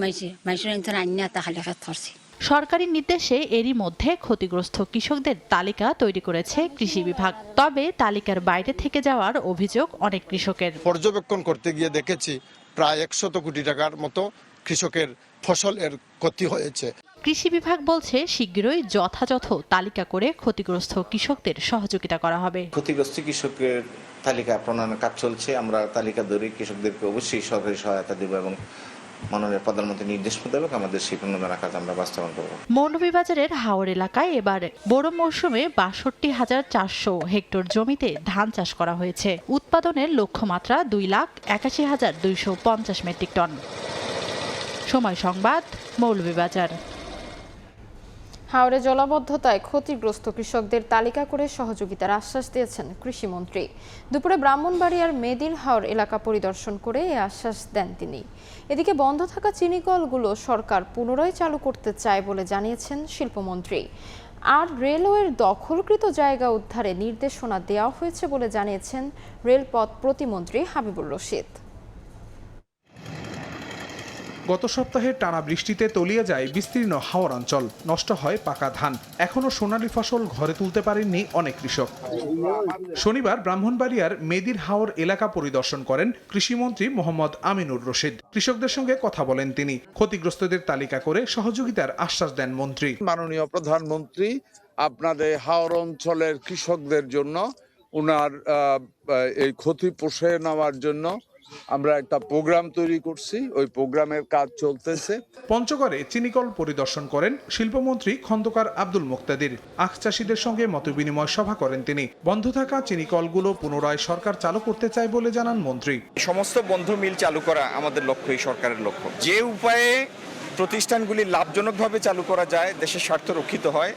মানুষের আইনা তাহলে ধরছে। সরকারি নির্দেশে এরই মধ্যে ক্ষতিগ্রস্ত কৃষকদের তালিকা তৈরি করেছে কৃষি বিভাগ। তবে তালিকার বাইরে থেকে যাওয়ার অভিযোগ অনেক কৃষকের। পর্যবেক্ষণ করতে গিয়ে দেখেছি প্রায় ১০০ কোটি টাকার মতো কৃষকের ফসলের ক্ষতি হয়েছে। কৃষি বিভাগ বলছে শীঘ্রই যথাযথ তালিকা করে ক্ষতিগ্রস্ত কৃষকদের সহযোগিতা করা হবে। ক্ষতিগ্রস্ত কৃষকের তালিকা প্রণয়নের কাজ চলছে। আমরা তালিকা ধরে কৃষকদেরকে অবশ্যই সরকারি সহায়তা দেব এবং মাননীয় প্রধানমন্ত্রীর নির্দেশ মোতাবেক আমাদের সেই প্রণোদনার কাজ আমরা বাস্তবায়ন করব। মৌলভীবাজারের হাওর এলাকায় এবার বোরো মৌসুমে ৬২,৪০০ হেক্টর জমিতে ধান চাষ করা হয়েছে। উৎপাদনের লক্ষ্যমাত্রা ২,৮১,২৫০ মেট্রিক টন। সময় সংবাদ, মৌলভীবাজার। হাওরে জলাবদ্ধতায় ক্ষতিগ্রস্ত কৃষকদের তালিকা করে সহযোগিতার আশ্বাস দিয়েছেন কৃষিমন্ত্রী। দুপুরে ব্রাহ্মণবাড়িয়ার মেদির হাওর এলাকা পরিদর্শন করে এই আশ্বাস দেন তিনি। এদিকে বন্ধ থাকা চিনিকলগুলো সরকার পুনরায় চালু করতে চায় বলে জানিয়েছেন শিল্পমন্ত্রী। আর রেলওয়ের দখলকৃত জায়গা উদ্ধারে নির্দেশনা দেওয়া হয়েছে বলে জানিয়েছেন রেলপথ প্রতিমন্ত্রী হাবিবুর রশিদ। গত সপ্তাহে টানা বৃষ্টিতে তলিয়ে যায় বিস্তীর্ণ হাওর অঞ্চল, নষ্ট হয় পাকা ধান। এখনো সোনালী ফসল ঘরে তুলতে পারেননি অনেক কৃষক। শনিবার ব্রাহ্মণবাড়িয়ার মেদির হাওর এলাকা পরিদর্শন করেন কৃষিমন্ত্রী মোহাম্মদ আমিনুর রশিদ। কৃষকদের সঙ্গে কথা বলেন তিনি। ক্ষতিগ্রস্তদের তালিকা করে সহযোগিতার আশ্বাস দেন মন্ত্রী। মাননীয় প্রধানমন্ত্রী আপনাদের হাওর অঞ্চলের কৃষকদের জন্য উনার এই ক্ষতি পুষিয়ে নেওয়ার জন্য আমরা একটা প্রোগ্রাম তৈরি করছি। ওই প্রোগ্রামের কাজ চলতেছে। পঞ্চগড়ে চিনিকল পরিদর্শন করেন শিল্পমন্ত্রী খন্দকার আব্দুল মুক্তাদির। আখ চাষীদের সঙ্গে মতবিনিময় সভা করেন তিনি। বন্ধ থাকা চিনিকলগুলো পুনরায় সরকার চালু করতে চায় বলে জানান মন্ত্রী। সমস্ত বন্ধ মিল চালু করা আমাদের লক্ষ্য, এই সরকারের লক্ষ্য। যে উপায়ে প্রতিষ্ঠানগুলি লাভজনকভাবে চালু করা যায়, দেশের স্বার্থ রক্ষিত হয়,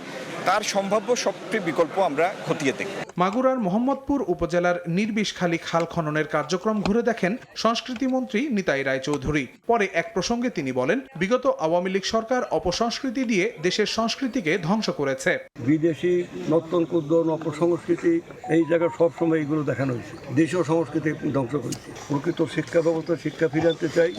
তার সম্ভাব্য সবটি বিকল্প আমরা খতিয়ে দেখব। মাগুরার মোহাম্মদপুর উপজেলার নির্বিষখালী খাল খননের কার্যক্রম ঘুরে দেখেন সংস্কৃতি মন্ত্রী নিতাই রায়চৌধুরী। পরে এক প্রসঙ্গে তিনি বলেন, বিগত আওয়ামী লীগ সরকার অপসংস্কৃতি দিয়ে দেশের সংস্কৃতিকে ধ্বংস করেছে। বিদেশি নতুন কুদ্দন অপসংস্কৃতি এই জায়গায় সবসময় এইগুলো দেখানো হয়েছে। দেশীয় সংস্কৃতি ধ্বংস করেছে। প্রকৃত শিক্ষা ব্যবস্থা শিক্ষা ফিরে আনতে চাই,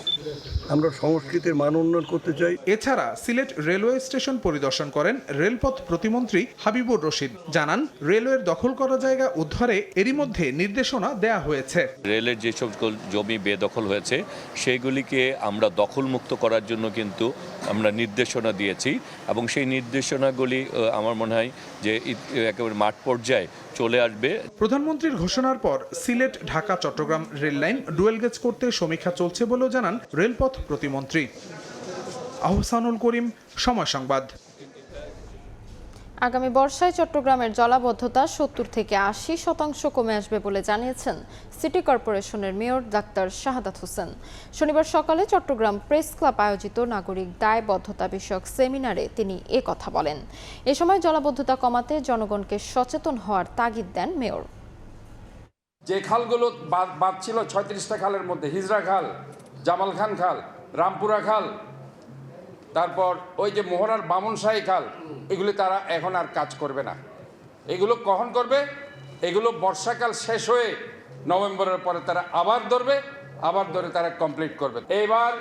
আমরা সংস্কৃতির মান উন্নয়ন করতে চাই। এছাড়া সিলেট রেলওয়ে স্টেশন পরিদর্শন করেন রেলপথ প্রতিমন্ত্রী হাবিবুর রশিদ। জানান, রেলওয়ের দখল করা জায়গা উদ্ধারে এরই মধ্যে নির্দেশনা দেয়া হয়েছে। রেলের যে সকল জমি বেদখল হয়েছে সেগুলিকে আমরা দখলমুক্ত করার জন্য কিন্তু আমরা নির্দেশনা দিয়েছি এবং সেই নির্দেশনাগুলি আমার মনে হয় যে একেবারে মাঠ পর্যায়ে চলে আসবে। প্রধানমন্ত্রীর ঘোষণার পর Sylhet Dhaka Chattogram rail line dual gauge করতে সমীক্ষা চলছে বলেও জানান রেলপথ প্রতিমন্ত্রী। আহসানুল করিম, সময় সংবাদ। আগামী বর্ষায় চট্টগ্রামের জলাবদ্ধতা ৭০ থেকে ৮০% কমে আসবে বলে জানিয়েছেন সিটি কর্পোরেশনের মেয়র ডাক্তার শাহাদাত হোসেন। শনিবার সকালে চট্টগ্রাম প্রেস ক্লাব আয়োজিত নাগরিক দায়বদ্ধতা বিষয়ক সেমিনারে তিনি কথা বলেন। এ সময় জলাবদ্ধতা কমাতে জনগণকে সচেতন হওয়ার তাগিদ দেন মেয়র। যে খালগুলো বাদ ছিল ৩৬টা খালের মধ্যে হিজরা খাল, জামাল খান খাল, রামপুরা খাল, তারপর ওই যে মোহনার বামনশাহী খাল, এগুলি তারা এখন আর কাজ করবে না। এগুলো কখন করবে? এগুলো বর্ষাকাল শেষ হয়ে নভেম্বরের পরে তারা আবার ধরে তারা কমপ্লিট করবে। এবার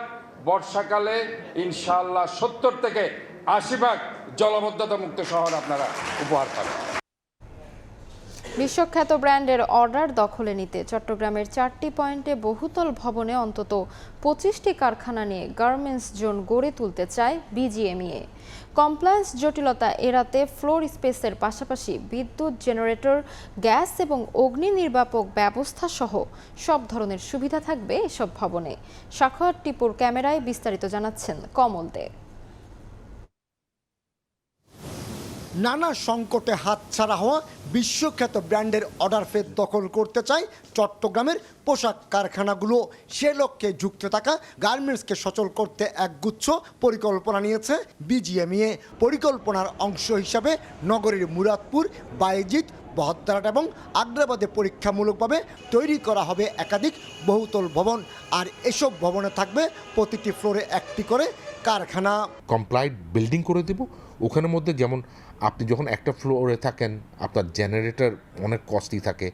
বর্ষাকালে ইনশাআল্লাহ ৭০ থেকে ৮০% জলাবদ্ধতা মুক্ত শহর আপনারা উপহার পাবেন। বিশ্বখ্যাত ব্র্যান্ডের অর্ডার দখলে নিতে চট্টগ্রামের 4টি পয়েন্টে বহুতল ভবনে অন্তত 25টি কারখানা নিয়ে গার্মেন্টস জোন গড়ে তুলতে চায় বিজিএমইএ। কমপ্লায়েন্স জটিলতা এড়াতে ফ্লোর স্পেসের পাশাপাশি বিদ্যুৎ জেনারেটর, গ্যাস এবং অগ্নি নির্বাপক ব্যবস্থা সহ সব ধরনের সুবিধা থাকবে এসব ভবনে। সাখাওয়াত টিপুর ক্যামেরায় বিস্তারিত জানাচ্ছেন কমল দে। নানা সংকটে হাতছাড়া হওয়া বিশ্বখ্যাত ব্র্যান্ডের অর্ডার ফের দখল করতে চায় চট্টগ্রামের পোশাক কারখানাগুলো। সে লক্ষ্যে যুক্ত থাকা গার্মেন্টসকে সচল করতে একগুচ্ছ পরিকল্পনা নিয়েছে বিজিএমইএ। পরিকল্পনার অংশ হিসাবে নগরীর মুরাদপুর, বায়েজিদ, বহদ্দারহাট এবং আগ্রাবাদে পরীক্ষামূলকভাবে তৈরি করা হবে একাধিক বহুতল ভবন। আর এসব ভবনে থাকবে প্রতিটি ফ্লোরে একটি করে কারখানা। কমপ্লাইড বিল্ডিং করে দেব। ওখানের মধ্যে যেমন আপনি যখন একটা ফ্লোরে থাকেন আপনার জেনারেটর অনেক কস্টলি থাকে,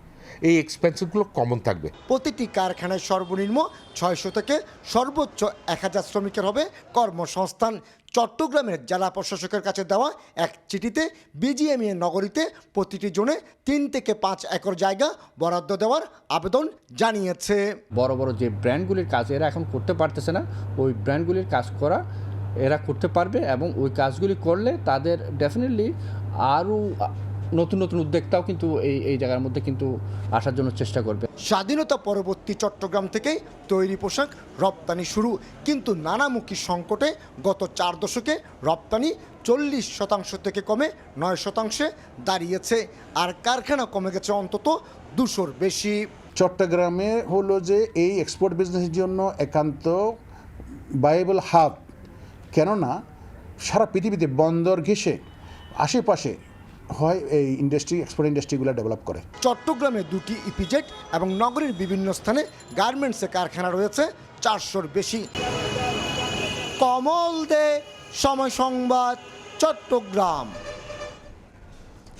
এই এক্সপেন্সগুলো কমন থাকবে। প্রতিটি কারখানায় সর্বনিম্ন 600 থেকে সর্বোচ্চ 1000 শ্রমিকের হবে কর্মসংস্থান। চট্টগ্রামের জেলা প্রশাসকের কাছে দেওয়া এক চিঠিতে বিজিএমইএ নগরীতে প্রতিটি জোনে 3 থেকে 5 একর জায়গা বরাদ্দ দেওয়ার আবেদন জানিয়েছে। বড় বড় যে ব্র্যান্ডগুলির কাজ এরা এখন করতে পারতেছে না, ওই ব্র্যান্ডগুলির কাজ করা এরা করতে পারবে এবং ওই কাজগুলি করলে তাদের ডেফিনেটলি আরও নতুন নতুন উদ্যোক্তাও কিন্তু এই জায়গার মধ্যে কিন্তু আসার জন্য চেষ্টা করবে। স্বাধীনতা পরবর্তী চট্টগ্রাম থেকেই তৈরি পোশাক রপ্তানি শুরু, কিন্তু নানামুখী সংকটে গত 4 দশকে রপ্তানি 40% থেকে কমে 9% দাঁড়িয়েছে। আর কারখানা কমে গেছে অন্তত 200-র বেশি। চট্টগ্রামে হলো যে এই এক্সপোর্ট বিজনেসের জন্য একান্ত ভাইয়েবল হাব, কেননা সারা পৃথিবীতে বন্দর ঘেঁষে আশেপাশে হয় এই ইন্ডাস্ট্রি, এক্সপোর্ট ইন্ডাস্ট্রিগুলো ডেভেলপ করে। চট্টগ্রামে 2টি ইপিজেড এবং নগরীর বিভিন্ন স্থানে গার্মেন্টসের কারখানা রয়েছে 400-র বেশি। কমল দে, সময় সংবাদ, চট্টগ্রাম।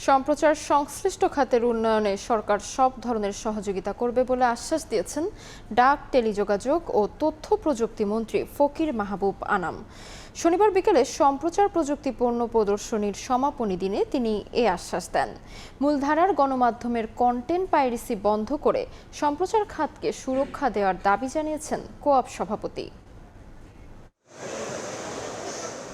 সম্প্রচার সংশ্লিষ্ট খাতের উন্নয়নে সরকার সব ধরনের সহযোগিতা করবে বলে আশ্বাস দিয়েছেন ডাক, টেলিযোগাযোগ ও তথ্য প্রযুক্তি মন্ত্রী ফকির মাহবুব আনাম। শনিবার বিকেলে সম্প্রচার প্রযুক্তি পণ্য প্রদর্শনীর সমাপনী দিনে তিনি এ আশ্বাস দেন। মূলধারার গণমাধ্যমের কন্টেন্ট পাইরেসি বন্ধ করে সম্প্রচার খাতকে সুরক্ষা দেওয়ার দাবি জানিয়েছেন কোঅপ সভাপতি।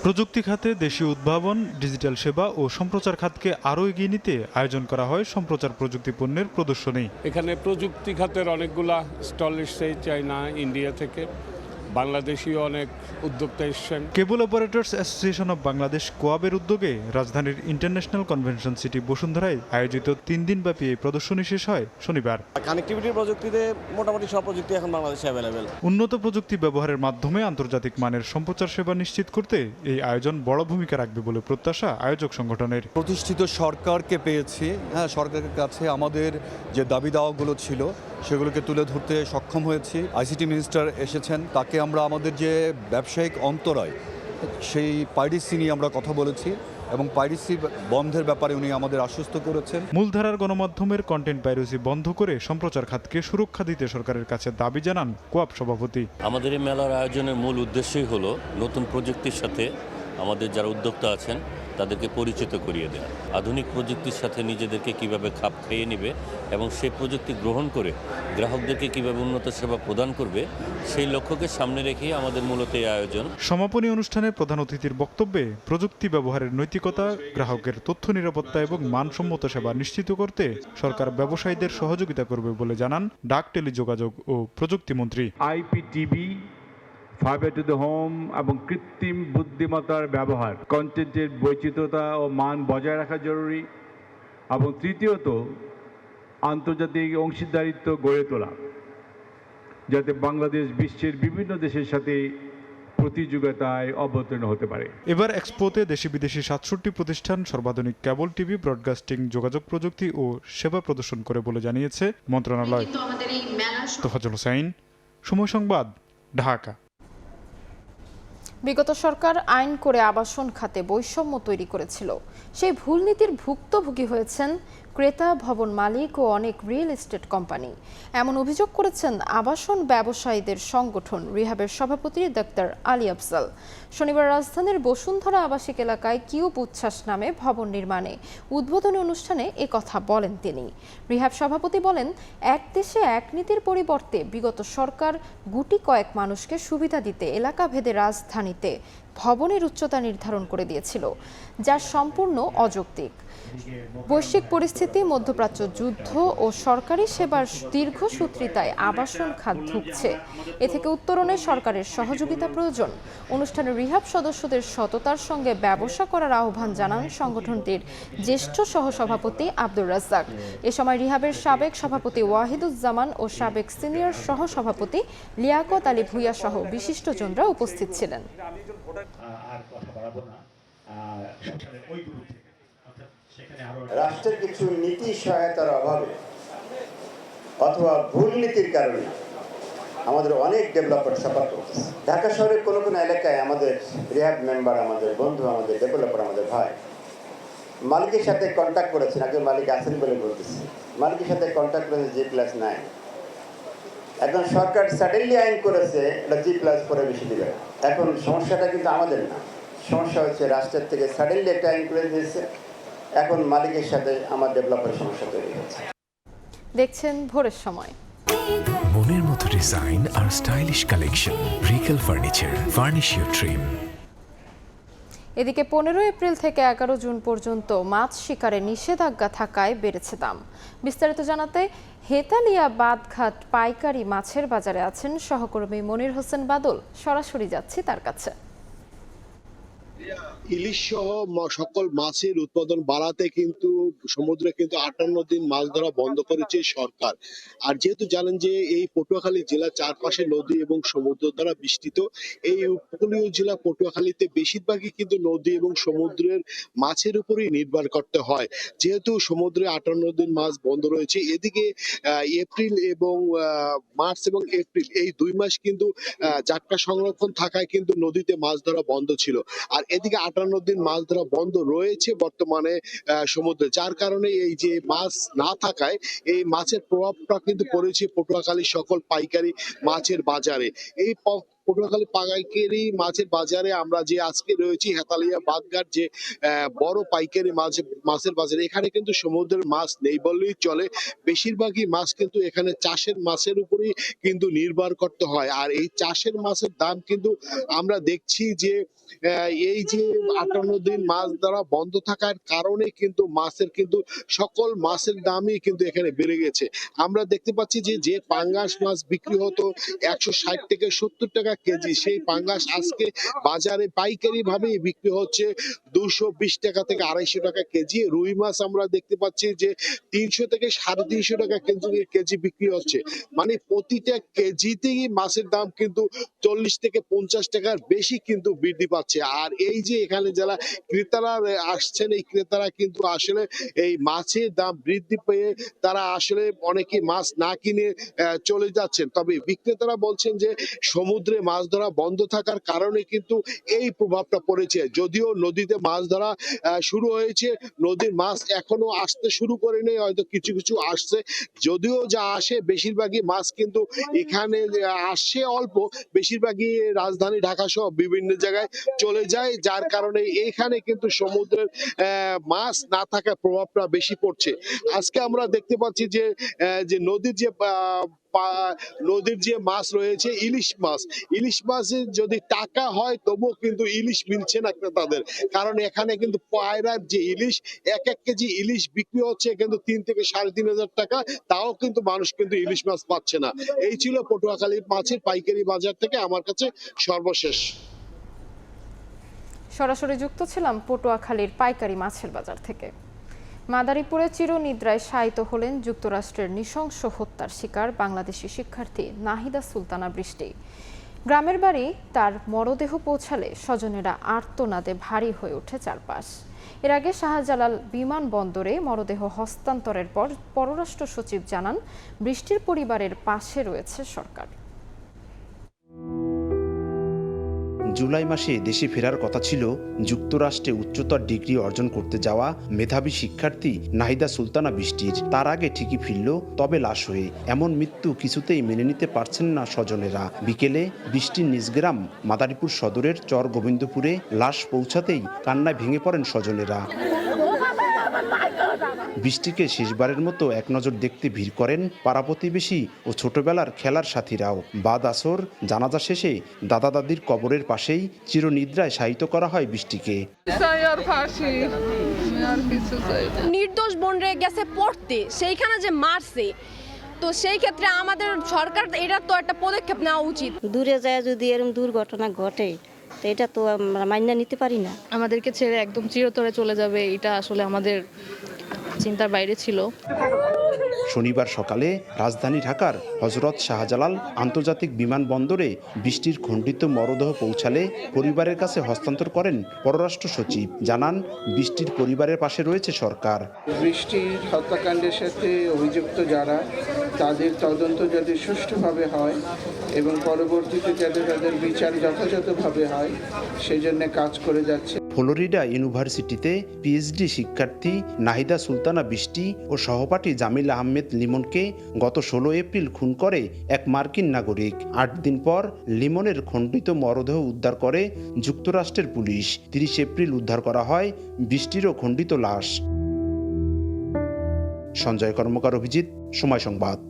প্রযুক্তি খাতে দেশীয় উদ্ভাবন, ডিজিটাল সেবা ও সম্প্রচার খাতকে আরও এগিয়ে নিতে আয়োজন করা হয় সম্প্রচার প্রযুক্তি পণ্যের প্রদর্শনী। এখানে প্রযুক্তি খাতের অনেকগুলা স্টল এসছে চায়না, ইন্ডিয়া থেকে। বাংলাদেশীয় অনেক উদ্যোক্তা এসছেন। কেবল অপারেটর্স অ্যাসোসিয়েশন অব বাংলাদেশ কোয়াবের উদ্যোগে রাজধানীর ইন্টারন্যাশনাল কনভেনশন সিটি বসুন্ধরায় আয়োজিত 3 দিনব্যাপী এই প্রদর্শনী শেষ হয় শনিবার। কানেক্টিভিটির প্রযুক্তিতে মোটামুটি সব প্রযুক্তি এখন বাংলাদেশে অ্যাভেলেবেল। উন্নত প্রযুক্তি ব্যবহারের মাধ্যমে আন্তর্জাতিক মানের সম্প্রচার সেবা নিশ্চিত করতে এই আয়োজন বড় ভূমিকা রাখবে বলে প্রত্যাশা আয়োজক সংগঠনের। প্রতিষ্ঠিত সরকারকে পেয়েছি, হ্যাঁ, সরকারের কাছে আমাদের যে দাবি দাওয়াগুলো ছিল সেগুলোকে তুলে ধরতে সক্ষম হয়েছি। আইসিটি মিনিস্টার এসেছেন, তাকে আমরা আমাদের যে ব্যবসায়িক অন্তরায় সেই পাইডিসি নিয়ে আমরা কথা বলেছি এবং পাইরেসি বন্ধের ব্যাপারে উনি আমাদের আশ্বস্ত করেছেন। মূলধারার গণমাধ্যমের কন্টেন্ট পাইরেসি বন্ধ করে সম্প্রচার খাতকে সুরক্ষা দিতে সরকারের কাছে দাবি জানান কোয়াব সভাপতি। আমাদের এই মেলার আয়োজনের মূল উদ্দেশ্যই হলো নতুন প্রযুক্তির সাথে আমাদের যারা উদ্যোক্তা আছেন তাদেরকে পরিচিত করিয়ে দেওয়া, আধুনিক প্রযুক্তির সাথে নিজেদেরকে কিভাবে খাপ খাইয়ে নেবে এবং সেই প্রযুক্তি গ্রহণ করে গ্রাহকদেরকে কিভাবে উন্নত সেবা প্রদান করবে সেই লক্ষ্যকে সামনে রেখে আমাদের মূলত এই আয়োজন। সমাপনী অনুষ্ঠানে প্রধান অতিথির বক্তব্যে প্রযুক্তি ব্যবহারের নৈতিকতা, গ্রাহকের তথ্য নিরাপত্তা এবং মানসম্মত সেবা নিশ্চিত করতে সরকার ব্যবসায়ীদের সহযোগিতা করবে বলে জানান ডাক, টেলিযোগাযোগ ও প্রযুক্তিমন্ত্রী। IPTV, fibre to the home এবং কৃত্রিম বুদ্ধিমত্তার ব্যবহার, কন্টেন্টের বৈচিত্র্যতা ও মান বজায় রাখা জরুরি। এবং তৃতীয়ত, আন্তর্জাতিক অংশীদারিত্ব গড়ে তোলা, যাতে বাংলাদেশ বিশ্বের বিভিন্ন দেশের সাথে প্রতিযোগিতায় অবতীর্ণ হতে পারে। এবার এক্সপোতে দেশি বিদেশি 67 প্রতিষ্ঠান সর্বাধুনিক কেবল টিভি, ব্রডকাস্টিং, যোগাযোগ প্রযুক্তি ও সেবা প্রদর্শন করে বলে জানিয়েছে মন্ত্রণালয়। তোফাজ্জল হোসাইন, সময় সংবাদ, ঢাকা। বিগত সরকার আইন করে আবাসন খাতে বৈষম্য তৈরি করেছিল। সেই ভুল নীতির ভুক্তভোগী হয়েছেন ক্রেতা, ভবন মালিক ও অনেক রিয়েল এস্টেট কোম্পানি। এমন অভিযোগ করেছেন আবাসন ব্যবসায়ীদের সংগঠন রিহাবের সভাপতি ডাক্তার আলী আফজাল। শনিবার রাজধানীর বসুন্ধরা আবাসিক এলাকায় কিউব উচ্ছ্বাস নামে ভবন নির্মাণে উদ্বোধনী অনুষ্ঠানে একথা বলেন তিনি। রিহাব সভাপতি বলেন, এক দেশে এক নীতির পরিবর্তে বিগত সরকার গুটি কয়েক মানুষকে সুবিধা দিতে এলাকাভেদে রাজধানীতে ভবনের উচ্চতা নির্ধারণ করে দিয়েছিল, যা সম্পূর্ণ অযৌক্তিক। বৈশ্বিক পরিস্থিতি, মধ্যপ্রাচ্য যুদ্ধ ও সরকারি সেবার দীর্ঘসূত্রিতায় আবাসন খাত ধুঁকছে। এ থেকে উত্তরণে সরকারের সহযোগিতা প্রয়োজন। অনুষ্ঠানে রিহাব সদস্যদের সততার সঙ্গে ব্যবসা করার আহ্বান জানান সংগঠনটির জ্যেষ্ঠ সহসভাপতি আব্দুর রাজ্জাক। এ সময় রিহাবের সাবেক সভাপতি ওয়াহিদুজ্জামান ও সাবেক সিনিয়র সহসভাপতি লিয়াকত আলী ভূঁইয়া সহ বিশিষ্টজনরা উপস্থিত ছিলেন। রাষ্ট্রের কিছু নীতি সহায়তার অভাবে অথবা ভুল নীতির কারণে আমাদের অনেক ডেভেলপার সাফার করতেছে। ঢাকা শহরের কোনো কোনো এলাকায় আমাদের রিহাব মেম্বার, আমাদের বন্ধু, আমাদের ডেভেলপার, আমাদের ভাই মালিকের সাথে কন্ট্যাক্ট করেছেন। আগে মালিক আছেন বলে বলতেছি, মালিকের সাথে কন্ট্যাক্ট করেছে G+9। এখন সরকার সাডেনলি আইন করেছে এটা G+4 বেশি দিবে। এখন সমস্যাটা কিন্তু আমাদের না, সমস্যা হচ্ছে রাষ্ট্রের থেকে সাডেনলি একটা আইন করে দিয়েছে। এখন মালিকের সাথে আমার ডেভেলপারের সমস্যা তৈরি হচ্ছে। দেখছেন ভোরের সময়। মনের মতো ডিজাইন আর স্টাইলিশ কালেকশন, রিকেল ফার্নিচার, ফার্নিশ ইওর ড্রিম। এদিকে 15 এপ্রিল থেকে 11 জুন পর্যন্ত মাছ শিকারে নিষেধাজ্ঞা থাকায় বেড়েছে দাম। বিস্তারিত জানাতে হেতালিয়া বাদঘাট পাইকারি মাছের বাজারে আছেন সহকর্মী মনির হোসেন বাদল। সরাসরি যাচ্ছি তার কাছে। ইলিশ সহ সকল মাছের উৎপাদন বাড়াতে কিন্তু সমুদ্রে কিন্তু 58 দিন মাছ ধরা বন্ধ করেছে সরকার। আর যেহেতু জানেন যে এই পটুয়াখালী জেলা চারপাশে নদী এবং সমুদ্র দ্বারা বেষ্টিত, এই উপকূলীয় জেলা পটুয়াখালীতে বেশিরভাগই কিন্তু নদী এবং সমুদ্রের মাছের উপরেই নির্ভর করতে হয়। যেহেতু সমুদ্রে 58 দিন মাছ বন্ধ রয়েছে, এদিকে এপ্রিল এবং মার্চ এবং এপ্রিল এই 2 মাস কিন্তু জাটকা সংরক্ষণ থাকায় কিন্তু নদীতে মাছ ধরা বন্ধ ছিল। আর এদিকে 58 দিন মাছ ধরা বন্ধ রয়েছে বর্তমানে সমুদ্রে, যার কারণে এই যে মাছ না থাকায় এই মাছের প্রভাবটা কিন্তু পড়েছে পটুয়াখালীর সকল পাইকারি মাছের বাজারে। এই পটুয়াখালী পাইকারি মাছের বাজারে আমরা যে আজকে রয়েছি হেতালিয়া বাদঘাট, যে বড় পাইকারি মাছের বাজারে, এখানে কিন্তু সমুদ্রের মাছ নেই বললেই চলে। বেশিরভাগই মাছ কিন্তু এখানে চাষের মাছের উপরেই কিন্তু নির্ভর করতে হয়। আর এই চাষের মাছের দাম কিন্তু আমরা দেখছি যে এই যে 58 দিন মাছ ধরা বন্ধ থাকার কারণে কিন্তু মাছের কিন্তু সকল মাছের দামই কিন্তু এখানে বেড়ে গেছে। আমরা দেখতে পাচ্ছি যে পাঙ্গাস মাছ বিক্রি হতো 160 থেকে 70 টাকা কেজি, সেই পাঙ্গাস আজকে বাজারে পাইকারি ভাবে বিক্রি হচ্ছে 220 টাকা থেকে 250 টাকা কেজি। রুই মাছ আমরা দেখতে পাচ্ছি যে 300 থেকে 350 টাকা কেজি বিক্রি হচ্ছে। মানে প্রতিটা কেজিতেই মাছের দাম কিন্তু 40 থেকে 50 টাকার বেশি কিন্তু বৃদ্ধি পাচ্ছে। আর এই যে এখানে যারা ক্রেতারা আসছেন, এই ক্রেতারা কিন্তু আসলে এই মাছের দাম বৃদ্ধি পেয়ে তারা আসলে অনেকে মাছ না কিনে চলে যাচ্ছেন। তবে বিক্রেতারা বলছেন যে সমুদ্রে মাছ ধরা বন্ধ থাকার কারণে কিন্তু এই প্রভাবটা পড়েছে। যদিও নদীতে মাছ ধরা শুরু হয়েছে, নদীর মাছ এখনো আসতে শুরু করেনি, হয়তো কিছু কিছু আসছে। যদিও যা আসে বেশিরভাগই মাছ কিন্তু এখানে আসে অল্প, বেশিরভাগই রাজধানী ঢাকা সহ বিভিন্ন জায়গায় চলে যায়, যার কারণে এখানে কিন্তু সমুদ্রের মাছ না থাকার প্রভাবটা বেশি পড়ছে। আজকে আমরা দেখতে পাচ্ছি যে নদীর যে মাছ রয়েছে, ইলিশ মাছের যদি টাকা হয় তবুও কিন্তু ইলিশ মিলছে না তাদের, কারণ এখানে কিন্তু পায়রার যে ইলিশ, এক কেজি ইলিশ বিক্রি হচ্ছে কিন্তু 3 থেকে 3,500 টাকা, তাও কিন্তু মানুষ কিন্তু ইলিশ মাছ পাচ্ছে না। এই ছিল পটুয়াখালীর মাছের পাইকারি বাজার থেকে আমার কাছে সর্বশেষ। সরাসরি যুক্ত ছিলাম পটুয়াখালীর পাইকারি মাছের বাজার থেকে। মাদারীপুরে চিরনিদ্রায় শায়িত হলেন যুক্তরাষ্ট্রের নৃশংস হত্যার শিকার বাংলাদেশি শিক্ষার্থী নাহিদা সুলতানা বৃষ্টি। গ্রামের বাড়ি তার মরদেহ পৌঁছালে স্বজনেরা আর্তনাদে ভারী হয়ে ওঠে চারপাশ। এর আগে শাহজালাল বিমানবন্দরে মরদেহ হস্তান্তরের পর পররাষ্ট্র সচিব জানান, বৃষ্টির পরিবারের পাশে রয়েছে সরকার। জুলাই মাসে দেশে ফেরার কথা ছিল যুক্তরাষ্ট্রে উচ্চতর ডিগ্রি অর্জন করতে যাওয়া মেধাবী শিক্ষার্থী নাহিদা সুলতানা বৃষ্টির। তার আগে ঠিকই ফিরল, তবে লাশ হয়ে। এমন মৃত্যু কিছুতেই মেনে নিতে পারছেন না স্বজনেরা। বিকেলে বৃষ্টির নিজ গ্রাম মাদারীপুর সদরের চর গোবিন্দপুরে লাশ পৌঁছাতেই কান্নায় ভেঙে পড়েন স্বজনেরা। বৃষ্টিকে শেষবারের মতো এক নজর দেখতে ভিড় করেন পাড়া প্রতিবেশী ও ছোটবেলার খেলার সাথীরাও। বাদ আসর জানাজা শেষে দাদা দাদির কবরের পাশেই চিরনিদ্রায় শায়িত করা হয় বৃষ্টিকে। নির্দোষ বোন রে গেছে পড়তে, সেইখানে যে মারছে, তো সেই ক্ষেত্রে আমাদের সরকার এটা তো একটা পদক্ষেপ নেওয়া উচিত। দূরে যায় যদি এরকম দুর্ঘটনা ঘটে, এটা তো আমরা মাইনা নিতে পারি না। আমাদেরকে ছেড়ে একদম চিরতরে চলে যাবে, এটা আসলে আমাদের চিন্তার বাইরে ছিল। শনিবার সকালে রাজধানী ঢাকার হযরত শাহজালাল আন্তর্জাতিক বিমানবন্দরে বৃষ্টির খণ্ডিত মরদেহ পৌঁছালে পরিবারের কাছে হস্তান্তর করেন পররাষ্ট্র সচিব। জানান, বৃষ্টির পরিবারের পাশে রয়েছে সরকার। বৃষ্টির হত্যাকাণ্ডের সাথে অভিযুক্ত যারা, তাদের তদন্ত যাতে সুষ্ঠুভাবে হয় এবং পরবর্তীতে যাতে তাদের বিচার যথাযথভাবে হয়, সেই জন্য কাজ করে যাচ্ছে। ফ্লোরিডা ইউনিভার্সিটিতে পিএইচডি শিক্ষার্থী নাহিদা সুলতানা বৃষ্টি ও সহপাঠী জামিল আহমেদ লিমনকে গত 16 এপ্রিল খুন করে এক মার্কিন নাগরিক। 8 দিন পর লিমনের খণ্ডিত মরদেহ উদ্ধার করে যুক্তরাষ্ট্রের পুলিশ। 30 এপ্রিল উদ্ধার করা হয় বৃষ্টিরও খণ্ডিত লাশ। সঞ্জয় কর্মকার, অভিজিৎ, সময় সংবাদ।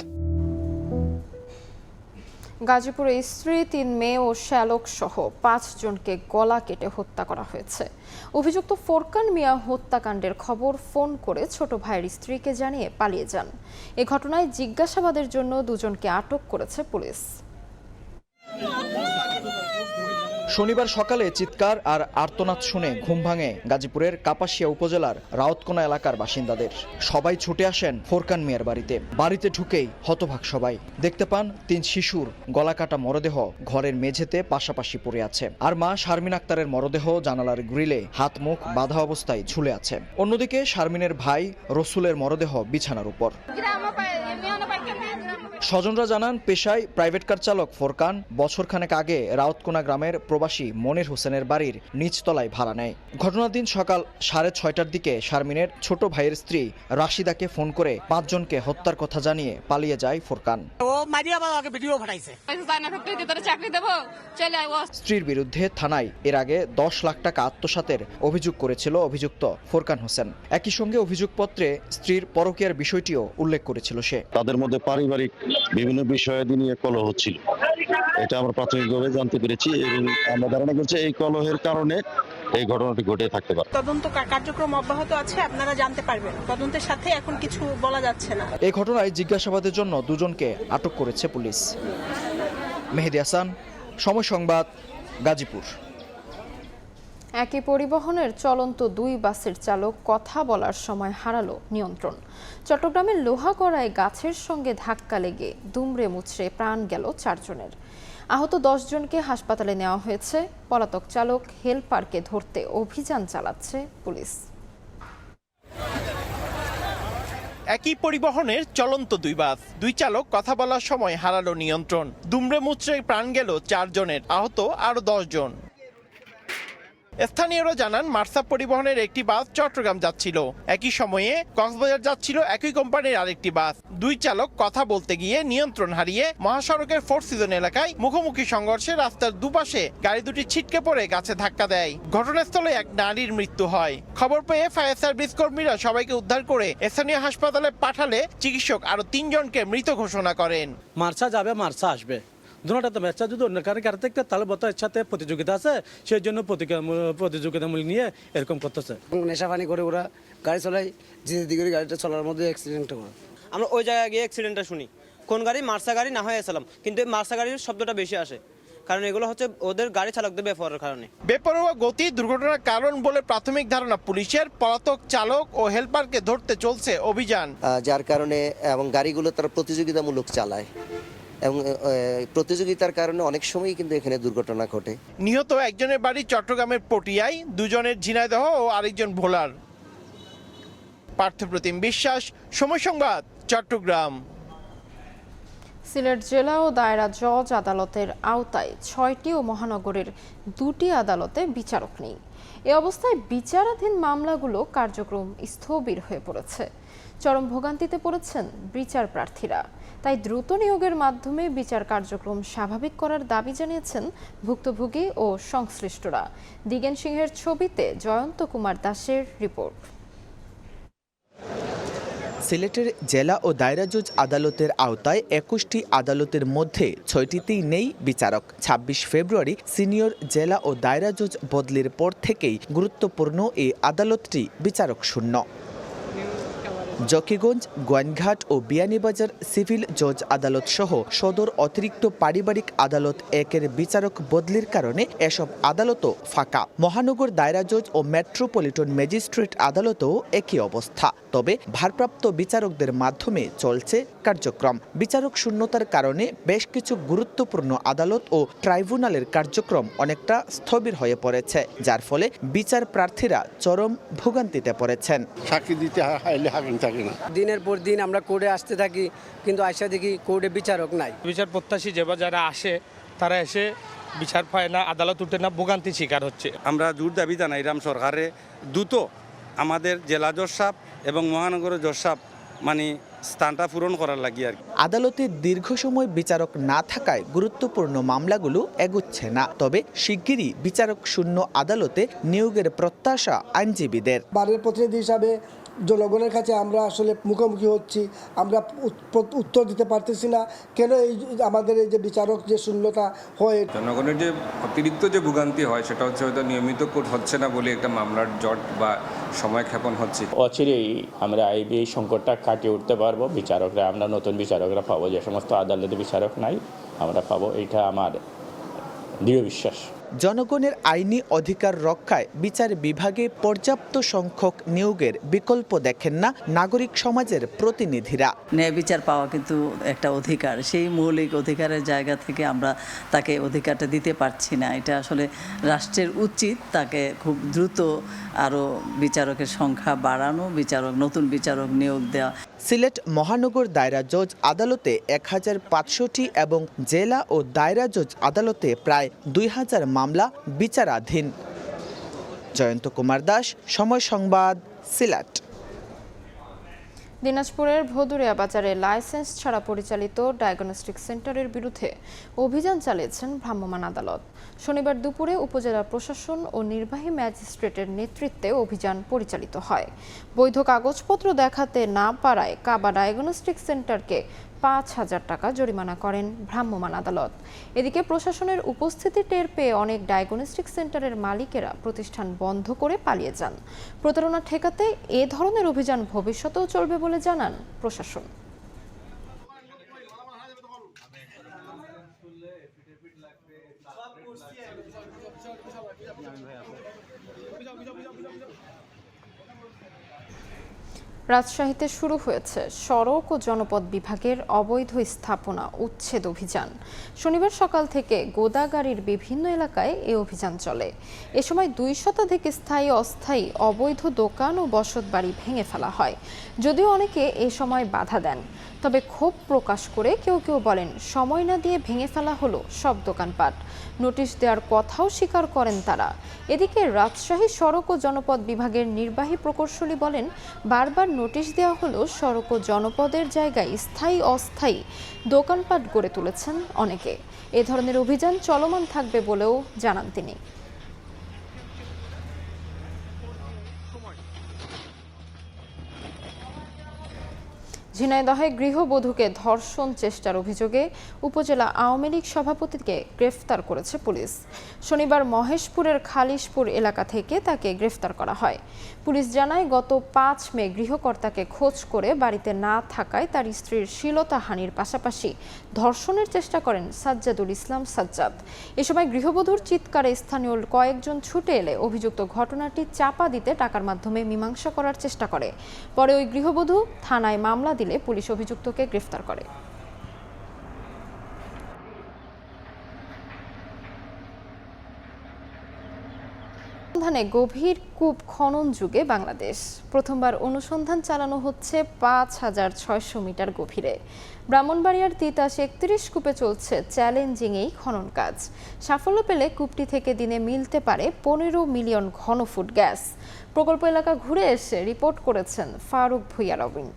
গাজীপুরে স্ত্রী, 3 মেয়ে ও শ্যালক সহ 5 জনকে গলা কেটে হত্যা করা হয়েছে। অভিযুক্ত ফোরকান মিয়া হত্যাকাণ্ডের খবর ফোন করে ছোট ভাইয়ের স্ত্রীকে জানিয়ে পালিয়ে যান। এ ঘটনায় জিজ্ঞাসাবাদের জন্য 2 জনকে আটক করেছে পুলিশ। শনিবার সকালে চিৎকার আর আর্তনাদ শুনে ঘুম ভাঙে গাজীপুরের কাপাসিয়া উপজেলার রাউতকোনা এলাকার বাসিন্দাদের। সবাই ছুটে আসেন ফোরকান মিয়ার বাড়িতে। বাড়িতে ঢুকেই হতভাগ সবাই। দেখতে পান 3 শিশুর গলাকাটা মরদেহ ঘরের মেঝেতে পাশাপাশি পড়ে আছে, আর মা শারমিন আক্তারের মরদেহ জানালার গ্রিলে হাত মুখ বাঁধা অবস্থায় ঝুলে আছে। অন্যদিকে শারমিনের ভাই রসুলের মরদেহ বিছানার উপর। স্বজনরা জানান, পেশায় প্রাইভেট কার চালক ফোরকান বছরখানেক আগে রাউতকোনা গ্রামের প্রবাসী মনির হোসেনের বাড়ির নিচতলায় ভাড়া নেয়। ঘটনার দিন সকাল 6:30টার দিকে শারমিনের ছোট ভাইয়ের স্ত্রী রাশিদাকে ফোন করে 5 জনকে হত্যার কথা জানিয়ে পালিয়ে যায় ফোরকান। স্ত্রীর বিরুদ্ধে থানায় এর আগে 10 লাখ টাকা আত্মসাতের অভিযোগ করেছিল অভিযুক্ত ফোরকান হোসেন। একই সঙ্গে অভিযোগপত্রে স্ত্রীর পরকীয়ার বিষয়টিও উল্লেখ করেছিল সে। তাদের মধ্যে পারিবারিক বিভিন্ন বিষয়াদি নিয়ে কলহ হচ্ছিল, এটা আমরা প্রাথমিকভাবে জানতে পেরেছি এবং আমরা ধারণা করছি এই কলহের কারণে এই ঘটনাটি ঘটে থাকতে পারে। তদন্ত কার্যক্রম অব্যাহত আছে, আপনারা জানতে পারবেন। তদন্তের সাথে এখন কিছু বলা যাচ্ছে না। এই ঘটনায় জিজ্ঞাসাবাদের জন্য 2 জনকে আটক করেছে পুলিশ। মেহেদী হাসান, সময় সংবাদ, গাজীপুর। একই পরিবহনের চলন্ত 2 বাসের চালক কথা বলার সময় হারালো নিয়ন্ত্রণ। চট্টগ্রামের লোহাগড়ায় গাছের সঙ্গে ধাক্কা লেগে দুমড়ে মুচড়ে প্রাণ গেল 4 জনের। আহত 10 জনকে হাসপাতালে নেওয়া হয়েছে। পলাতক চালক হেলপারকে ধরতে অভিযান চালাচ্ছে পুলিশ। একই পরিবহনের চলন্ত 2 বাস, 2 চালক কথা বলার সময় হারালো নিয়ন্ত্রণ। দুমড়ে মুচড়ে প্রাণ গেল 4 জনের, আহত আরো 10 জন। স্থানীয়রা জানান মার্সা পরিবহনের একটি বাস চট্টগ্রাম যাচ্ছিল, একই সময়ে কক্সবাজার যাচ্ছিল একই কোম্পানির আরেকটি বাস। 2 চালক কথা বলতে গিয়ে নিয়ন্ত্রণ হারিয়ে মহাসড়কের 4 সিজন এলাকায় মুখোমুখি সংঘর্ষে রাস্তার দুপাশে গাড়ি দুটি ছিটকে পড়ে গাছে ধাক্কা দেয়। ঘটনাস্থলে এক নারীর মৃত্যু হয়। খবর পেয়ে ফায়ার সার্ভিস কর্মীরা সবাইকে উদ্ধার করে স্থানীয় হাসপাতালে পাঠালে চিকিৎসক আরো 3 জনকে মৃত ঘোষণা করেন। মার্সা যাবে, মার্সা আসবে, দুটোটা তো ম্যাচটা যদি অন্য কারো কারো থেকে তাহলে বলতো এর সাথে প্রতিযোগিতা আছে, সেই জন্য প্রতিযোগিতামূলক নিয়ে এরকম করতেছে। নেশা পানি করে ওরা গাড়ি চালায়, যেতে দিকে গাড়িটা চলার মধ্যে অ্যাক্সিডেন্টটা করে। আমরা ওই জায়গায় গিয়ে অ্যাক্সিডেন্টটা শুনি, কোন গাড়ি মার্সা গাড়ি না হয় এসেলাম, কিন্তু মার্সা গাড়ির শব্দটা বেশি আসে, কারণ এগুলো হচ্ছে ওদের গাড়ি চালকদের বেপরোয়ার কারণে। বেপরোয়া গতি দুর্ঘটনার কারণ বলে প্রাথমিক ধারণা পুলিশের। পলাতক চালক ও হেলপারকে ধরতে চলছে অভিযান। যার কারণে এবং গাড়িগুলো তারা প্রতিযোগিতামূলক চালায় এবং প্রতিযোগিতার কারণে অনেক সময়ই কিন্তু এখানে দুর্ঘটনা ঘটে। নিহত একজনের বাড়ি চট্টগ্রামের পটিয়ায়, 2 জনের ঝিনাইদহ ও আরেকজন ভোলার। পার্থপ্রতিম বিশ্বাস, সময় সংবাদ, চট্টগ্রাম। সিলেট জেলা ও দায়রা জজ আদালতের আওতায় 6টি ও মহানগরের 2টি আদালতে বিচারক নেই। এ অবস্থায় বিচারাধীন মামলাগুলো কার্যক্রম স্থবির হয়ে পড়েছে। চরম ভোগান্তিতে পড়েছেন বিচার প্রার্থীরা। তাই দ্রুত নিয়োগের মাধ্যমে বিচার কার্যক্রম স্বাভাবিক করার দাবি জানিয়েছেন ভুক্তভোগী ও সংশ্লিষ্টরা। দিগেন সিংহের ছবিতে জয়ন্ত কুমার দাসের রিপোর্ট। সিলেটের জেলা ও দায়রা জজ আদালতের আওতায় 21টি আদালতের মধ্যে 6টিতেই নেই বিচারক। 26 ফেব্রুয়ারি সিনিয়র জেলা ও দায়রা জজ বদলির পর থেকেই গুরুত্বপূর্ণ এই আদালতটি বিচারক শূন্য। জকিগঞ্জ, গোয়াইনঘাট ও বিয়ানীবাজার সিভিল জজ আদালত সহ সদর অতিরিক্ত পারিবারিক আদালত 1-এর বিচারক বদলির কারণে এসব আদালতও ফাঁকা। মহানগর দায়রা জজ ও মেট্রোপলিটন ম্যাজিস্ট্রেট আদালতেও একই অবস্থা। তবে ভারপ্রাপ্ত বিচারকদের মাধ্যমে চলছে কার্যক্রম। বিচারক শূন্যতার কারণে বেশ কিছু গুরুত্বপূর্ণ আদালত ও ট্রাইব্যুনালের কার্যক্রম অনেকটা স্থবির হয়ে পড়েছে, যার ফলে বিচার প্রার্থীরা চরম ভোগান্তিতে পড়েছেন। সাক্ষী দিতে দিনের পর দিন আমরা কোর্টে আসতে থাকি, কিন্তু আইসা দেখি কোর্টে বিচারক নাই। বিচার প্রত্যাশী যারা আসে তারা এসে বিচার পায় না, আদালত উঠে না, ভোগান্তি শিকার হচ্ছে। আমরা জোর দাবি জানাইলাম সরকারে দ্রুত আমাদের জেলা জজ সাহেব এবং মহানগর জজ সাহেব মানে স্থানটা পূরণ করার লাগি আর কি। আদালতে দীর্ঘ সময় বিচারক না থাকায় গুরুত্বপূর্ণ মামলাগুলো এগুচ্ছে না। তবে শিগগিরই বিচারক শূন্য আদালতে নিয়োগের প্রত্যাশা আইনজীবীদের। বারের প্রতিনিধি হিসাবে জনগণের কাছে আমরা আসলে মুখোমুখি হচ্ছি, আমরা উত্তর দিতে পারতেছি না কেন এই আমাদের এই যে বিচারক যে শূন্যতা হয়। জনগণের যে অতিরিক্ত যে ভোগান্তি হয় সেটা হচ্ছে হয়তো নিয়মিত কোর্ট হচ্ছে না বলে একটা মামলার জট বা সময় ক্ষেপণ হচ্ছে। অচিরেই আমরা এই সংকটটা কাটিয়ে উঠতে পারবো। বিচারকরা আমরা নতুন বিচারকরা পাবো, যে সমস্ত আদালতে বিচারক নাই আমরা পাবো, এটা আমার দৃঢ় বিশ্বাস। জনগণের আইনি অধিকার রক্ষায় বিচার বিভাগে পর্যাপ্ত সংখ্যক নিয়োগের বিকল্প দেখেন না নাগরিক সমাজের প্রতিনিধিরা। ন্যায় বিচার পাওয়া কিন্তু একটা অধিকার, সেই মৌলিক অধিকারের জায়গা থেকে আমরা তাকে অধিকারটা দিতে পারছি না। এটা আসলে রাষ্ট্রের উচিত তাকে খুব দ্রুত আরও বিচারকের সংখ্যা বাড়ানো, নতুন বিচারক নিয়োগ দেওয়া। সিলেট মহানগর দায়রা জজ আদালতে 1500টি এবং জেলা ও দায়রা জজ আদালতে প্রায় 2000 মামলা বিচারাধীন। জয়ন্ত কুমার দাস, সময় সংবাদ, সিলেট। দিনাজপুরের ভদুরিয়া বাজারে লাইসেন্স ছাড়া পরিচালিত ডায়াগনস্টিক সেন্টারের বিরুদ্ধে অভিযান চালিয়েছেন ভ্রাম্যমাণ আদালত। শনিবার দুপুরে উপজেলা প্রশাসন ও নির্বাহী ম্যাজিস্ট্রেটের নেতৃত্বে অভিযান পরিচালিত হয়। বৈধ কাগজপত্র দেখাতে না পারায় কাবা ডায়াগনস্টিক সেন্টারকে 5000 টাকা জরিমানা করেন ভ্রাম্যমাণ আদালত। এদিকে প্রশাসনের উপস্থিতি টের পেয়ে অনেক ডায়াগনস্টিক সেন্টারের মালিকেরা প্রতিষ্ঠান বন্ধ করে পালিয়ে যান। প্রতারণা ঠেকাতে এ ধরনের অভিযান ভবিষ্যতেও চলবে বলে জানান প্রশাসন। রাজশাহীতে শুরু হয়েছে সড়ক ও জনপদ বিভাগের অবৈধ স্থাপনা উচ্ছেদ অভিযান। শনিবার সকাল থেকে গোদাগাড়ির বিভিন্ন এলাকায় এই অভিযান চলে। এ সময় 2 শতাধিক স্থায়ী অস্থায়ী অবৈধ দোকান ও বসতবাড়ি ভেঙে ফেলা হয়। যদিও অনেকে এ সময় বাধা দেন, তবে ক্ষোভ প্রকাশ করে কেউ কেউ বলেন সময় না দিয়ে ভেঙে ফেলা হলো সব দোকানপাট। নোটিশ দেওয়ার কথাও স্বীকার করেন তারা। এদিকে রাজশাহী সড়ক ও জনপদ বিভাগের নির্বাহী প্রকৌশলী বলেন, বারবার নোটিশ দেওয়া হলো সড়ক ও জনপদের জায়গায় স্থায়ী অস্থায়ী দোকানপাট গড়ে তুলেছেন অনেকে। এ ধরনের অভিযান চলমান থাকবে বলেও জানান তিনি। ঝিনাইদহে গৃহবধূকে ধর্ষণ চেষ্টার অভিযোগে উপজেলা আওয়ামী লীগ সভাপতিকে গ্রেফতার করেছে পুলিশ। শনিবার মহেশপুরের খালিশপুর এলাকা থেকে তাকে গ্রেফতার করা হয়। পুলিশ জানায়, গত 5 মে গৃহকর্তাকে খোঁজ করে বাড়িতে না থাকায় তার স্ত্রীর শ্লীলতাহানির পাশাপাশি ধর্ষণের চেষ্টা করেন সাজ্জাদুল ইসলাম সাজ্জাদ। এ সময় গৃহবধূর চিৎকারে স্থানীয় কয়েকজন ছুটে এলে অভিযুক্ত ঘটনাটি চাপা দিতে টাকার মাধ্যমে মীমাংসা করার চেষ্টা করে। পরে ওই গৃহবধূ থানায় মামলা দিলে পুলিশ অভিযুক্তকে গ্রেফতার করে। অনুসন্ধানে গভীর কূপ খনন যুগে বাংলাদেশ। প্রথমবার অনুসন্ধান চালানো হচ্ছে 5600 মিটার গভীরে। ব্রাহ্মণবাড়িয়ার তিতাস 31 কূপে চলছে চ্যালেঞ্জিং এই খনন কাজ। সাফল্য পেলে কূপটি থেকে দিনে মিলতে পারে 15 মিলিয়ন ঘনফুট গ্যাস। প্রকল্প এলাকা ঘুরে এসে রিপোর্ট করেছেন ফারুক ভুইয়া রবিন।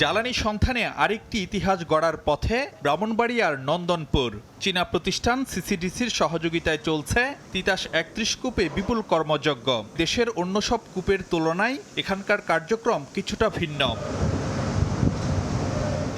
জ্বালানি সন্ধানে আরেকটি ইতিহাস গড়ার পথে ব্রাহ্মণবাড়িয়ার নন্দনপুর। চীনা প্রতিষ্ঠান সিসিডিসির সহযোগিতায় চলছে তিতাস 31 কূপে বিপুল কর্মযজ্ঞ। দেশের অন্য সব কূপের তুলনায় এখানকার কার্যক্রম কিছুটা ভিন্ন।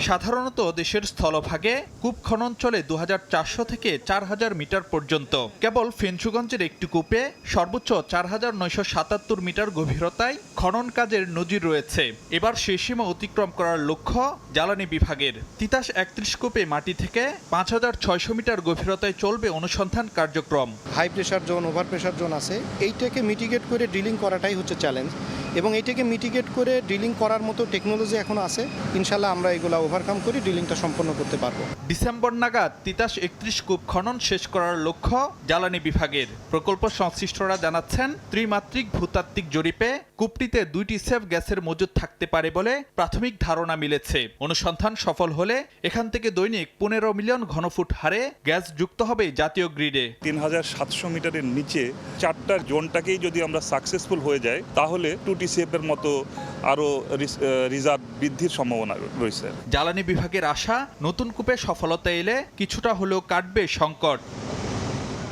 সাধারণত দেশের স্থলভাগে কূপ খনন চলে 2400 থেকে 4000 মিটার পর্যন্ত। কেবল ফেঞ্চুগঞ্জের একটি কূপে সর্বোচ্চ 4977 মিটার গভীরতায় খনন কাজের নজির রয়েছে। এবার সেই সীমা অতিক্রম করার লক্ষ্য জ্বালানি বিভাগের। তিতাস 31 কূপে মাটি থেকে 5600 মিটার গভীরতায় চলবে অনুসন্ধান কার্যক্রম। High pressure zone, over pressure zone আছে, এইটাকে মিটিগেট করে ড্রিলিং করাটাই হচ্ছে চ্যালেঞ্জ, এবং এইটাকে মিটিগেট করে ড্রিলিং করার মতো টেকনোলজি এখন আছে। ইনশাল্লাহ আমরা এগুলো ওভারকাম করে ড্রিলিংটা সম্পন্ন করতে পারবো। ডিসেম্বর নাগাদ তিতাস 31 কূপ খনন শেষ করার লক্ষ্য জ্বালানি বিভাগের। প্রকল্প সংশ্লিষ্টরা জানাচ্ছেন, ত্রিমাত্রিক ভূতাত্ত্বিক জরিপে কূপটিতে 2টি সেফ গ্যাসের মজুদ থাকতে পারে বলে প্রাথমিক ধারণা মিলেছে। অনুসন্ধান সফল হলে এখান থেকে দৈনিক 15 মিলিয়ন ঘনফুট হারে গ্যাস যুক্ত হবে জাতীয় গ্রিডে। 3700 মিটারের নিচে 4টা জোনটাকেই যদি আমরা সাকসেসফুল হয়ে যায়, তাহলে 2TCF এর মতো আরো রিজার্ভ বৃদ্ধির সম্ভাবনা রয়েছে। জ্বালানি বিভাগের আশা, নতুন কূপে সফলতা এলে কিছুটা হলেও কাটবে সংকট।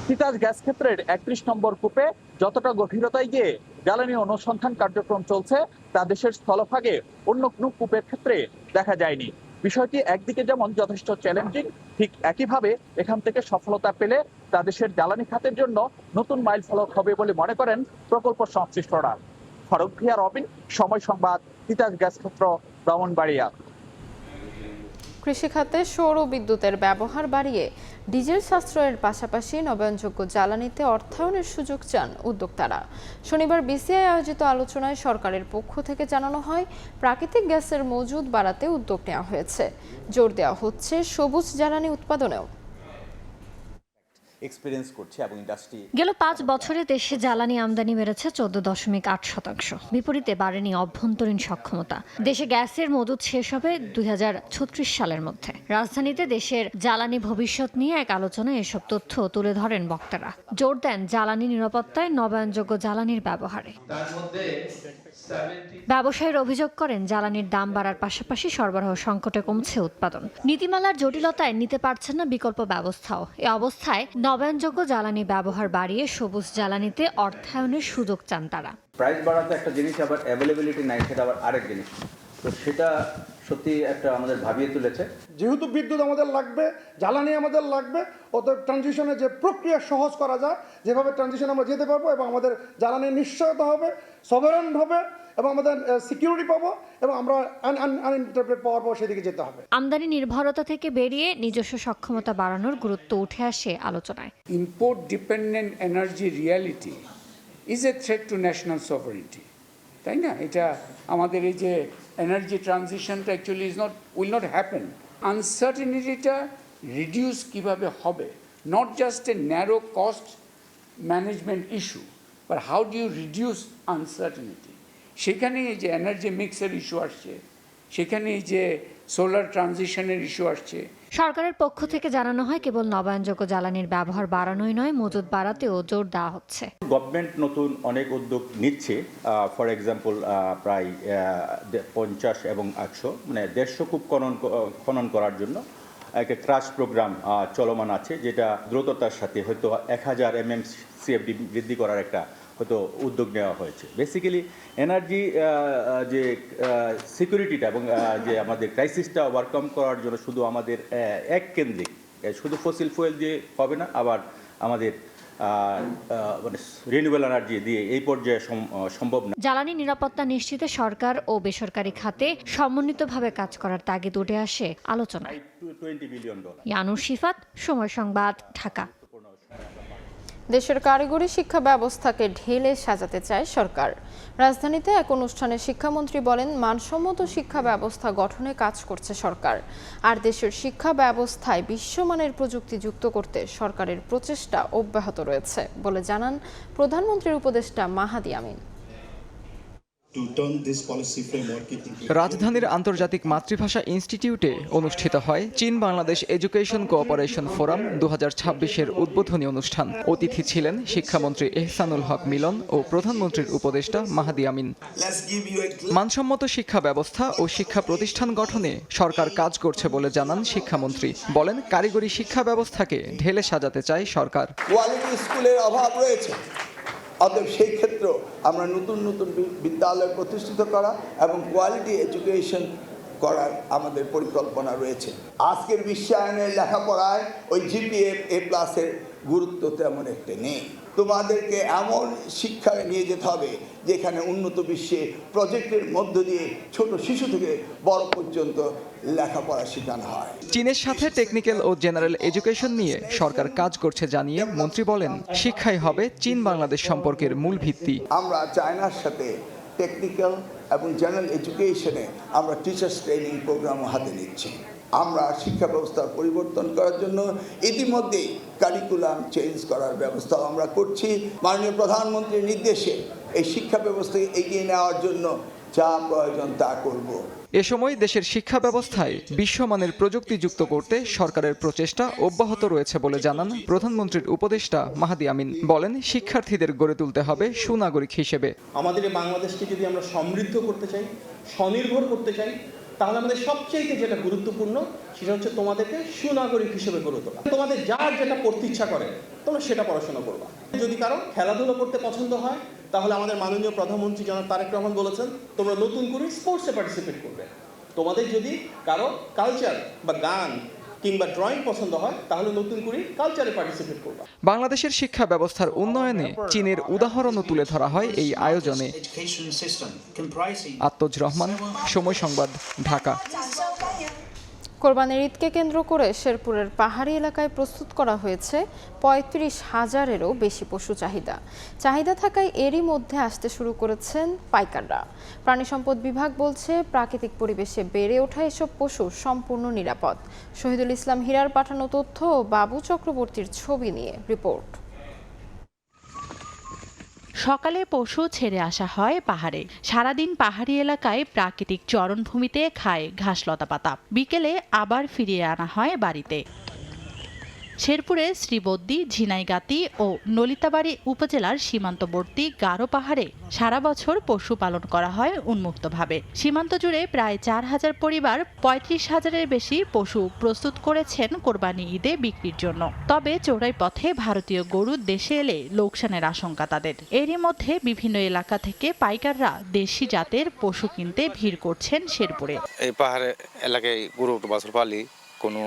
তিতাস গ্যাস ক্ষেত্রের 31 নম্বর কূপে যতটা গভীরতায় গিয়ে জ্বালানি অনুসন্ধান কার্যক্রম চলছে, তা দেশের স্থলভাগে অন্য কোনো কূপের ক্ষেত্রে দেখা যায়নি। বিষয়টি একদিকে যেমন যথেষ্ট চ্যালেঞ্জিং, ঠিক একইভাবে এখান থেকে সফলতা পেলে তা দেশের জ্বালানি খাতের জন্য নতুন মাইল ফলক হবে বলে মনে করেন প্রকল্প সংশ্লিষ্টরা। ফারুক ভুইয়া রবিন, সময় সংবাদ, তিতাস গ্যাস ক্ষেত্র, ব্রাহ্মণবাড়িয়া। কৃষিখাতে সৌর বিদ্যুতের ব্যবহার বাড়িয়ে ডিজেল সাশ্রয়ের পাশাপাশি নবায়নযোগ্য জ্বালানিতে অর্থায়নের সুযোগ চান উদ্যোক্তারা। শনিবার বিসিআই আয়োজিত আলোচনায় সরকারের পক্ষ থেকে জানানো হয়, প্রাকৃতিক গ্যাসের মজুদ বাড়াতে উদ্যোগ নেওয়া হয়েছে। জোর দেওয়া হচ্ছে সবুজ জ্বালানি উৎপাদনেও। এক্সপেরিয়েন্স করছে এবং ইন্ডাস্ট্রি গেল 5 বছরে দেশে জ্বালানি আমদানি বেড়েছে 14.8%। বিপরীতে বাড়েনি অভ্যন্তরীণ সক্ষমতা। দেশে গ্যাসের মজুদ শেষ হবে 2036 সালের মধ্যে। রাজধানীতে দেশের জ্বালানি ভবিষ্যৎ নিয়ে এক আলোচনায় এসব তথ্য তুলে ধরেন বক্তারা। জোর দেন জ্বালানি নিরাপত্তায়, নবায়নযোগ্য জ্বালানির ব্যবহারে। ব্যবসায়ীর অভিযোগ করেন, জ্বালানির দাম বাড়ার পাশাপাশি সরবরাহ সংকটে কমছে উৎপাদন। নীতিমালার জটিলতায় নিতে পারছেন না বিকল্প ব্যবস্থাও। এ অবস্থায় নবায়নযোগ্য জ্বালানি ব্যবহার বাড়িয়ে সবুজ জ্বালানিতে অর্থায়নের সুযোগ চান তারা। প্রাইস বাড়াতে একটা জিনিস, আবার অ্যাভেলেবিলিটি নাই সেটা আবার আরেক জিনিস। তো সেটা সত্যি একটা আমাদের ভাবিয়ে তুলেছে। যেহেতু বিদ্যুৎ আমাদের লাগবে, জ্বালানি আমাদের লাগবে, অতএব ট্রানজিশনের যে প্রক্রিয়া সহজ করা যায়, যেভাবে ট্রানজিশন আমরা যেতে পারবো এবং আমাদের জ্বালানির নিশ্চয়তা হবে, সভারেন হবে এবং আমাদের সিকিউরিটি পাবো এবং আমরা আনইন্টারপ্রেট পাওয়ার পর সেদিকে যেতে হবে। আমদানি নির্ভরতা থেকে বেরিয়ে নিজস্ব সক্ষমতা বাড়ানোর গুরুত্ব উঠে আসে আলোচনায়। Import dependent energy reality is a threat to national sovereignty, তাই না? এটা আমাদের এই যে এনার্জি ট্রানজিশনটা অ্যাকচুয়ালি উইল নট হ্যাপেন। আনসার্টেনিটিটা রিডিউস কিভাবে হবে, not just a narrow cost management issue, but how do you reduce uncertainty. সেখানে এই যে এনার্জি মিক্সের ইস্যু আসছে, সেখানে এই যে সোলার ট্রানজিশনের ইস্যু আসছে। সরকারের পক্ষ থেকে জানানো হয় কেবল নবায়নযোগ্য জ্বালানির ব্যবহার বাড়ানোই নয়, মজুত বাড়াতেও জোর দেওয়া হচ্ছে। গভর্নমেন্ট নতুন অনেক উদ্যোগ নিচ্ছে। ফর এক্সাম্পল প্রায় 50 এবং 100 মানে 150 কূপ খনন করার জন্য একটা ক্রাশ প্রোগ্রাম চলমান আছে, যেটা দ্রুততার সাথে হয়তো 1000 MMCFD বৃদ্ধি করার একটা হয়তো উদ্যোগ নেওয়া হয়েছে। বেসিক্যালি এনার্জি যে সিকিউরিটিটা এবং যে আমাদের ক্রাইসিসটা ওভারকাম করার জন্য শুধু আমাদের এক কেন্দ্রিক শুধু ফসিল ফুয়েল দিয়ে হবে না, আবার আমাদের মানে রিনিউয়েবল এনার্জি দিয়ে এই পর্যায়ে সম্ভব না। জ্বালানি নিরাপত্তা নিশ্চিতে সরকার ও বেসরকারি খাতে সমন্বিতভাবে কাজ করার তাগিদ উঠে আসে আলোচনায়। $20 বিলিয়ন। ইয়ানুর শিফাত, সময় সংবাদ, ঢাকা। দেশের কারিগরি শিক্ষা ব্যবস্থাকে ঢেলে সাজাতে চায় সরকার। রাজধানীতে এক অনুষ্ঠানে শিক্ষামন্ত্রী বলেন, মানসম্মত শিক্ষা ব্যবস্থা গঠনে কাজ করছে সরকার। আর দেশের শিক্ষা ব্যবস্থায় বিশ্বমানের প্রযুক্তি যুক্ত করতে সরকারের প্রচেষ্টা অব্যাহত রয়েছে বলে জানান প্রধানমন্ত্রীর উপদেষ্টা মাহাদি আমিন। রাজধানীর আন্তর্জাতিক মাতৃভাষা ইনস্টিটিউটে অনুষ্ঠিত হয় চীন বাংলাদেশ এডুকেশন কোঅপারেশন ফোরাম 2026-এর উদ্বোধনী অনুষ্ঠান। অতিথি ছিলেন শিক্ষামন্ত্রী এহসানুল হক মিলন ও প্রধানমন্ত্রীর উপদেষ্টা মাহাদি আমিন। মানসম্মত শিক্ষা ব্যবস্থা ও শিক্ষা প্রতিষ্ঠান গঠনে সরকার কাজ করছে বলে জানান শিক্ষামন্ত্রী। বলেন, কারিগরি শিক্ষা ব্যবস্থাকে ঢেলে সাজাতে চায় সরকার। কোয়ালিটি স্কুলের অভাব রয়েছে, অতএব সেই ক্ষেত্রে আমরা নতুন নতুন বিদ্যালয় প্রতিষ্ঠিত করা এবং কোয়ালিটি এডুকেশন করার আমাদের পরিকল্পনা রয়েছে। আজকের বিশ্বায়নের লেখাপড়ায় ওই জিপিএ A+-এর গুরুত্ব তেমন একটা নেই। তোমাদেরকে এমন শিক্ষায় নিয়ে যেতে হবে যেখানে উন্নত বিশ্বে প্রজেক্টের মধ্য দিয়ে ছোট শিশু থেকে বড় পর্যন্ত লেখাপড়া শেখানো হয়। চীনের সাথে টেকনিক্যাল ও জেনারেল এডুকেশন নিয়ে সরকার কাজ করছে জানিয়ে মন্ত্রী বলেন, শিক্ষাই হবে চীন বাংলাদেশ সম্পর্কের মূল ভিত্তি। আমরা চায়নার সাথে টেকনিক্যাল এবং জেনারেল এডুকেশনে আমরা টিচার্স ট্রেনিং প্রোগ্রামও হাতে নিচ্ছি। আমরা শিক্ষা ব্যবস্থা পরিবর্তন করার জন্য ইতিমধ্যেই কারিকুলাম চেঞ্জ করার ব্যবস্থাও আমরা করছি। মাননীয় প্রধানমন্ত্রীর নির্দেশে এই শিক্ষা ব্যবস্থাকে এগিয়ে নেওয়ার জন্য যা প্রয়োজন তা করব। এ সময় দেশের শিক্ষা ব্যবস্থায় বিশ্বমানের প্রযুক্তি যুক্ত করতে সরকারের প্রচেষ্টা অব্যাহত রয়েছে বলে জানান প্রধানমন্ত্রীর উপদেষ্টা মাহাদি আমিন। বলেন, শিক্ষার্থীদের গড়ে তুলতে হবে সুনাগরিক হিসেবে। আমাদের এই বাংলাদেশকে যদি আমরা সমৃদ্ধ করতে চাই, স্বনির্ভর করতে চাই, তাহলে আমাদের সবচেয়ে যেটা গুরুত্বপূর্ণ সেটা হচ্ছে তোমাদেরকে সুনাগরিক হিসেবে গড়ে তোলা। তোমাদের যার যেটা পড়তে ইচ্ছা করে তোমরা সেটা পড়াশোনা করবা। যদি কারো খেলাধুলা করতে পছন্দ হয় তাহলে আমাদের মাননীয় প্রধানমন্ত্রী জনাব তারেক রহমান বলেছেন তোমরা নতুন করে স্পোর্টসে পার্টিসিপেট করবে। তোমাদের যদি কারো কালচার বা গান কিংবা ড্রয়িং পছন্দ হয় তাহলে নতুন করে কালচারে পার্টিসিপেট করবা। বাংলাদেশের শিক্ষা ব্যবস্থার উন্নয়নে চীনের উদাহরণও তুলে ধরা হয় এই আয়োজনে। আত্মজ রহমান, সময় সংবাদ, ঢাকা। কোরবানির ঈদকে কেন্দ্র করে শেরপুরের পাহাড়ি এলাকায় প্রস্তুত করা হয়েছে 35,000-এরও বেশি পশু চাহিদা থাকায় এরই মধ্যে আসতে শুরু করেছেন পাইকাররা। প্রাণী সম্পদ বিভাগ বলছে, প্রাকৃতিক পরিবেশে বেড়ে ওঠা এসব পশু সম্পূর্ণ নিরাপদ। শহীদুল ইসলাম হীরার পাঠানো তথ্য ও বাবু চক্রবর্তীর ছবি নিয়ে রিপোর্ট। সকালে পশু ছেড়ে আসা হয় পাহাড়ে। সারাদিন পাহাড়ি এলাকায় প্রাকৃতিক চরণভূমিতে খায় ঘাসলতা পাতা। বিকেলে আবার ফিরিয়ে আনা হয় বাড়িতে। শেরপুরে শ্রীবদ্দী, ঝিনাইগাতি ও নলিতাবাড়ী উপজেলার সীমান্তবর্তী গারো পাহাড়ে সারা বছর পশু পালন করা হয় উন্মুক্তভাবে। সীমান্ত জুড়ে প্রায় 4,000 পরিবার 35,000-এর বেশি পশু প্রস্তুত করেছেন কোরবানি ঈদে বিক্রির জন্য। তবে চোরাই পথে ভারতীয় গরু দেশে এলে লোকসানের আশঙ্কা তাদের। এরই মধ্যে বিভিন্ন এলাকা থেকে পাইকাররা দেশি জাতের পশু কিনতে ভিড় করছেন শেরপুরে। এই পাহাড়ে এলাকায় গরু বছর পালি কোনো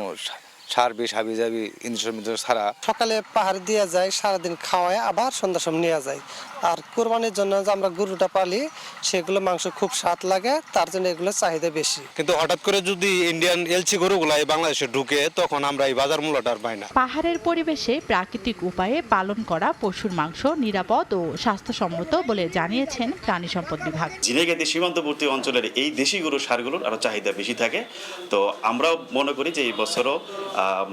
সার বিষ হাবি যাবি ইঞ্জেকশন ছাড়া। সকালে পাহাড় দিয়ে যায়, সারাদিন খাওয়ায়, আবার সন্ধ্যার সময় নিয়ে যায়। আর কোরবানির জন্য যে আমরা গরুটা পালি সেগুলো মাংস খুব স্বাদ লাগে, তার জন্য এগুলো চাহিদা বেশি। কিন্তু হঠাৎ করে যদি ইন্ডিয়ান এলচি গরুগুলা এই বাংলাদেশে ঢুকে তখন আমরা এই বাজার মূল্যটা আর পাই না। পাহাড়ের পরিবেশে প্রাকৃতিক উপায়ে পালন করা পশুর মাংস নিরাপদ ও স্বাস্থ্যসম্মত বলে জানিয়েছেন প্রাণী সম্পদ বিভাগ। ঝিনাইগাতি সীমান্তবর্তী অঞ্চলের এই দেশি গরুর সারগুলোর আরো চাহিদা বেশি থাকে, তো আমরাও মনে করি যে এই বছরও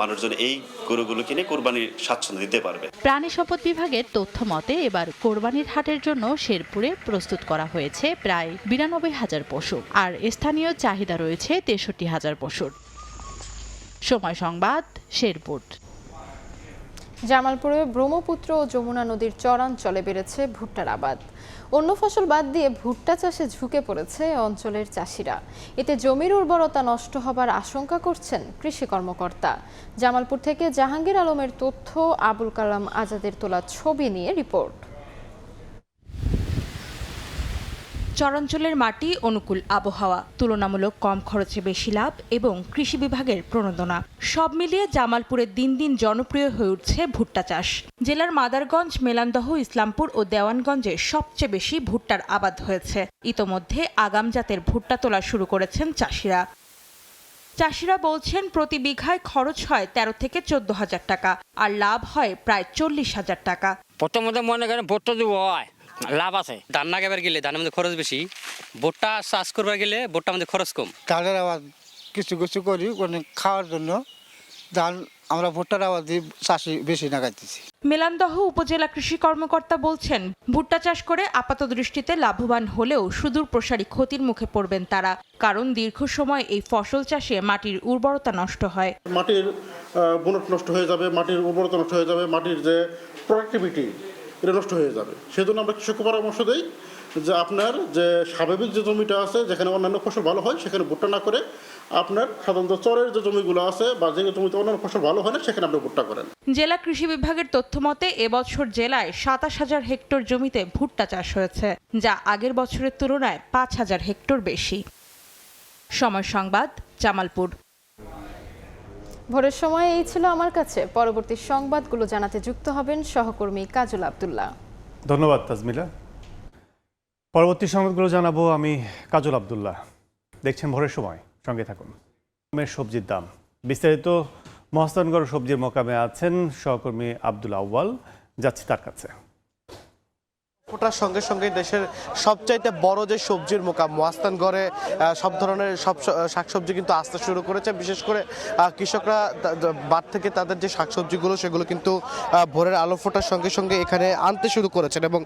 মানুষজন এই গরুগুলো কিনে কোরবানির স্বাচ্ছন্দ্য দিতে পারবে। প্রাণী সম্পদ বিভাগের তথ্য মতে এবার কোরবানির হাটের জন্য শেরপুরে প্রস্তুত করা হয়েছে প্রায় 92,000 পশু, আর স্থানীয় চাহিদা রয়েছে 63,000 পশুর। সময় সংবাদ, শেরপুর। জামালপুরে ব্রহ্মপুত্র ও যমুনা নদীর চরাঞ্চলে বেড়েছে ভুট্টার আবাদ। অন্য ফসল বাদ দিয়ে ভুট্টা চাষে ঝুঁকে পড়েছে অঞ্চলের চাষিরা। এতে জমির উর্বরতা নষ্ট হবার আশঙ্কা করছেন কৃষি কর্মকর্তা। জামালপুর থেকে জাহাঙ্গীর আলমের তথ্য, আবুল কালাম আজাদের তোলা ছবি নিয়ে রিপোর্ট। চরাঞ্চলের মাটি, অনুকূল আবহাওয়া, তুলনামূলক কম খরচে বেশি লাভ এবং কৃষি বিভাগের প্রণোদনা, সব মিলিয়ে জামালপুরে দিন দিন জনপ্রিয় হয়ে উঠছে ভুট্টা চাষ। জেলার মাদারগঞ্জ, মেলান্দহ, ইসলামপুর ও দেওয়ানগঞ্জে সবচেয়ে বেশি ভুট্টার আবাদ হয়েছে। ইতোমধ্যে আগাম জাতের ভুট্টা তোলা শুরু করেছেন চাষিরা। চাষিরা বলছেন প্রতি বিঘায় খরচ হয় 13 থেকে 14,000 টাকা, আর লাভ হয় প্রায় 40,000 টাকা। প্রথমত মনে করেন ভুট্টা দিব হয় লাভ আছে, ধান লাগাবার গেলে ধানের মধ্যে খরচ বেশি, ভুট্টা চাষ করবার গেলে ভুট্টা মধ্যে খরচ কম। ধানের আবাদ কিছু কিছু করি খাওয়ার জন্য, ধান আমরা ভুট্টার আবাদ দিয়ে চাষি বেশি লাগাইতেছি। মেলান্দহ উপজেলা কৃষি কর্মকর্তা বলছেন ভুট্টা চাষ করে আপাত দৃষ্টিতে লাভবান হলেও সুদূর প্রসারী ক্ষতির মুখে পড়বেন তারা, কারণ দীর্ঘ সময় এই ফসল চাষে মাটির উর্বরতা নষ্ট হয়। মাটির বুনট নষ্ট হয়ে যাবে, মাটির উর্বরতা নষ্ট হয়ে যাবে, মাটির যে প্রোডাক্টিভিটি এটা নষ্ট হয়ে যাবে। সেজন্য আমরা কৃষককে পরামর্শ দিই যে আপনার যে স্বাভাবিক যে জমিটা আছে যেখানে অন্যান্য ফসল ভালো হয় সেখানে ভুট্টা না করে আপনার সাধারণত চরের যে জমিগুলো আছে বা যে জমিতে অন্যান্য ফসল ভালো হয় না সেখানে আপনি ভুট্টা করেন। জেলা কৃষি বিভাগের তথ্য মতে এবছর জেলায় 27,000 হেক্টর জমিতে ভুট্টা চাষ হয়েছে, যা আগের বছরের তুলনায় 5,000 হেক্টর বেশি। সময় সংবাদ, জামালপুর। ভোরের সময় এই ছিল আমার কাছে। পরবর্তী সংবাদগুলো জানাতে যুক্ত হবেন সহকর্মী কাজল আব্দুল্লাহ। ধন্যবাদ তাজমিলা। পরবর্তী সংবাদগুলো জানাবো আমি কাজল আব্দুল্লাহ। দেখছেন ভোরের সময়, সঙ্গে থাকুন। সবজির দাম বিস্তারিত মহাস্থানগড় সবজির মোকামে আছেন সহকর্মী আব্দুল আউয়াল, যাচ্ছি তার কাছে। ওটার সঙ্গে সঙ্গে দেশের সবচাইতে বড় যে সবজির মোকাম মহাস্থানগড়ে সব ধরনের সব শাকসবজি কিন্তু আসতে শুরু করেছে। বিশেষ করে কৃষকরা বাদ থেকে তাদের যে শাকসবজিগুলো সেগুলো কিন্তু ভোরের আলো ফোটার সঙ্গে সঙ্গে এখানে আনতে শুরু করেছেন, এবং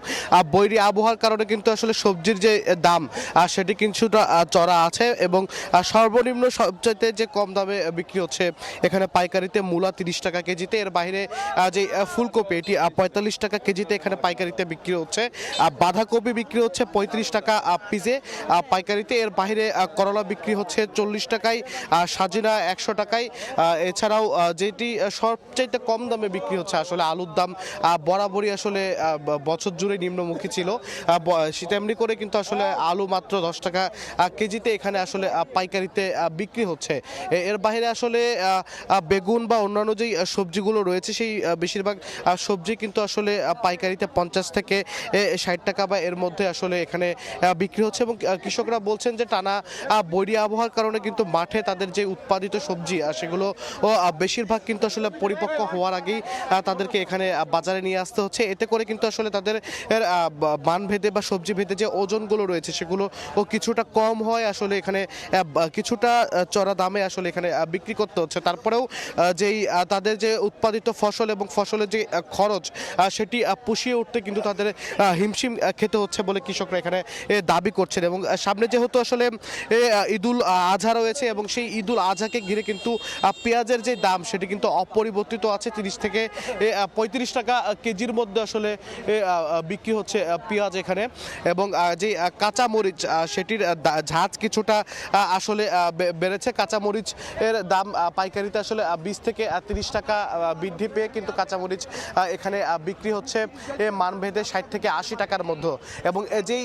বৈরী আবহাওয়ার কারণে কিন্তু আসলে সবজির যে দাম সেটি কিছুটা চড়া আছে, এবং সর্বনিম্ন সবচাইতে যে কম দামে বিক্রি হচ্ছে এখানে পাইকারিতে মূলা 30 টাকা কেজিতে, এর বাইরে যে ফুলকপি এটি 45 টাকা কেজিতে এখানে পাইকারিতে বিক্রি হচ্ছে। বাঁধাকপি বিক্রি হচ্ছে 35 টাকা পিসে পাইকারিতে, এর বাইরে করলা বিক্রি হচ্ছে 40 টাকায়, সাজিনা 100 টাকায়। এছাড়াও যেটি সবচাইতে কম দামে বিক্রি হচ্ছে আসলে আলুর দাম বরাবরই আসলে বছর জুড়ে নিম্নমুখী ছিল, তেমনি করে কিন্তু আসলে আলু মাত্র 10 টাকা কেজিতে এখানে আসলে পাইকারিতে বিক্রি হচ্ছে। এর বাইরে আসলে বেগুন বা অন্যান্য যেই সবজিগুলো রয়েছে সেই বেশিরভাগ সবজি কিন্তু আসলে পাইকারিতে 50 থেকে 60 টাকা বা এর মধ্যে আসলে এখানে বিক্রি হচ্ছে, এবং কৃষকরা বলছেন যে টানা বৈরী আবহাওয়ার কারণে কিন্তু মাঠে তাদের যে উৎপাদিত সবজি সেগুলো বেশিরভাগ কিন্তু আসলে পরিপক্ক হওয়ার আগেই তাদেরকে এখানে বাজারে নিয়ে আসতে হচ্ছে। এতে করে কিন্তু আসলে তাদের মান ভেদে বা সবজি ভেদে যে ওজনগুলো রয়েছে সেগুলো কিছুটা কম হয়, আসলে এখানে কিছুটা চড়া দামে আসলে এখানে বিক্রি করতে হচ্ছে। তারপরেও যেই তাদের যে উৎপাদিত ফসল এবং ফসলের যে খরচ সেটি পুষিয়ে উঠতে কিন্তু তাদের হিমশিম খেতে হচ্ছে বলে কৃষকরা এখানে দাবি করছেন। এবং সামনে যেহেতু আসলে ঈদুল আজহা রয়েছে, এবং সেই ঈদুল আজহাকে ঘিরে কিন্তু পেঁয়াজের যে দাম সেটি কিন্তু অপরিবর্তিত আছে, 30 থেকে 35 টাকা কেজির মধ্যে আসলে বিক্রি হচ্ছে পেঁয়াজ এখানে। এবং যে কাঁচা মরিচ সেটির ঝাঁজ কিছুটা আসলে বেড়েছে। কাঁচা মরিচ এর দাম পাইকারিতে আসলে 20 থেকে 30 টাকা বৃদ্ধি পেয়ে কিন্তু কাঁচামরিচ এখানে বিক্রি হচ্ছে মানভেদে 60 থেকে 80 80 টাকার মধ্যে, এবং যেই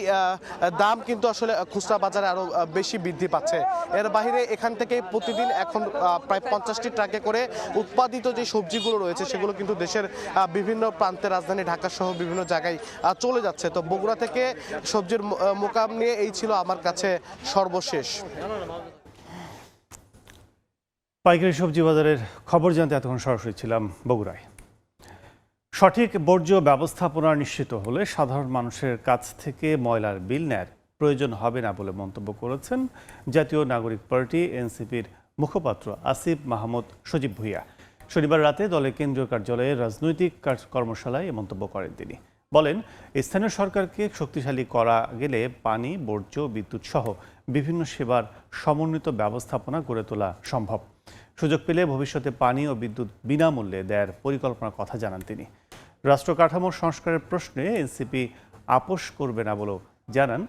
দাম কিন্তু আসলে খুচরা বাজারে আরও বেশি বৃদ্ধি পাচ্ছে। এর বাইরে এখান থেকে প্রতিদিন এখন প্রায় 50টি ট্রাকে করে উৎপাদিত যে সবজিগুলো রয়েছে সেগুলো কিন্তু দেশের বিভিন্ন প্রান্তে, রাজধানী ঢাকা সহ বিভিন্ন জায়গায় চলে যাচ্ছে। তো বগুড়া থেকে সবজির মোকাম নিয়ে এই ছিল আমার কাছে সর্বশেষ। পাইকারি সবজি বাজারের খবর জানতে এতক্ষণ সরাসরি ছিলাম বগুড়ায়। সঠিক বর্জ্য ব্যবস্থাপনা নিশ্চিত হলে সাধারণ মানুষের কাছ থেকে ময়লার বিল নেয়ার প্রয়োজন হবে না বলে মন্তব্য করেছেন জাতীয় নাগরিক পার্টি এনসিপির মুখপাত্র আসিফ মাহমুদ সজীব ভুঁইয়া। শনিবার রাতে দলের কেন্দ্রীয় কার্যালয়ে রাজনৈতিক কর্মশালায় এ মন্তব্য করেন তিনি। বলেন, স্থানীয় সরকারকে শক্তিশালী করা গেলে পানি, বর্জ্য, বিদ্যুৎ সহ বিভিন্ন সেবার সমন্বিত ব্যবস্থাপনা গড়ে তোলা সম্ভব। সুযোগ পেলে ভবিষ্যতে পানি ও বিদ্যুৎ বিনামূল্যে দেওয়ার পরিকল্পনার কথা জানান তিনি। রাষ্ট্র কাঠামো সংস্কারের প্রশ্নে এনসিপি আপোষ করবে না বলেও জানান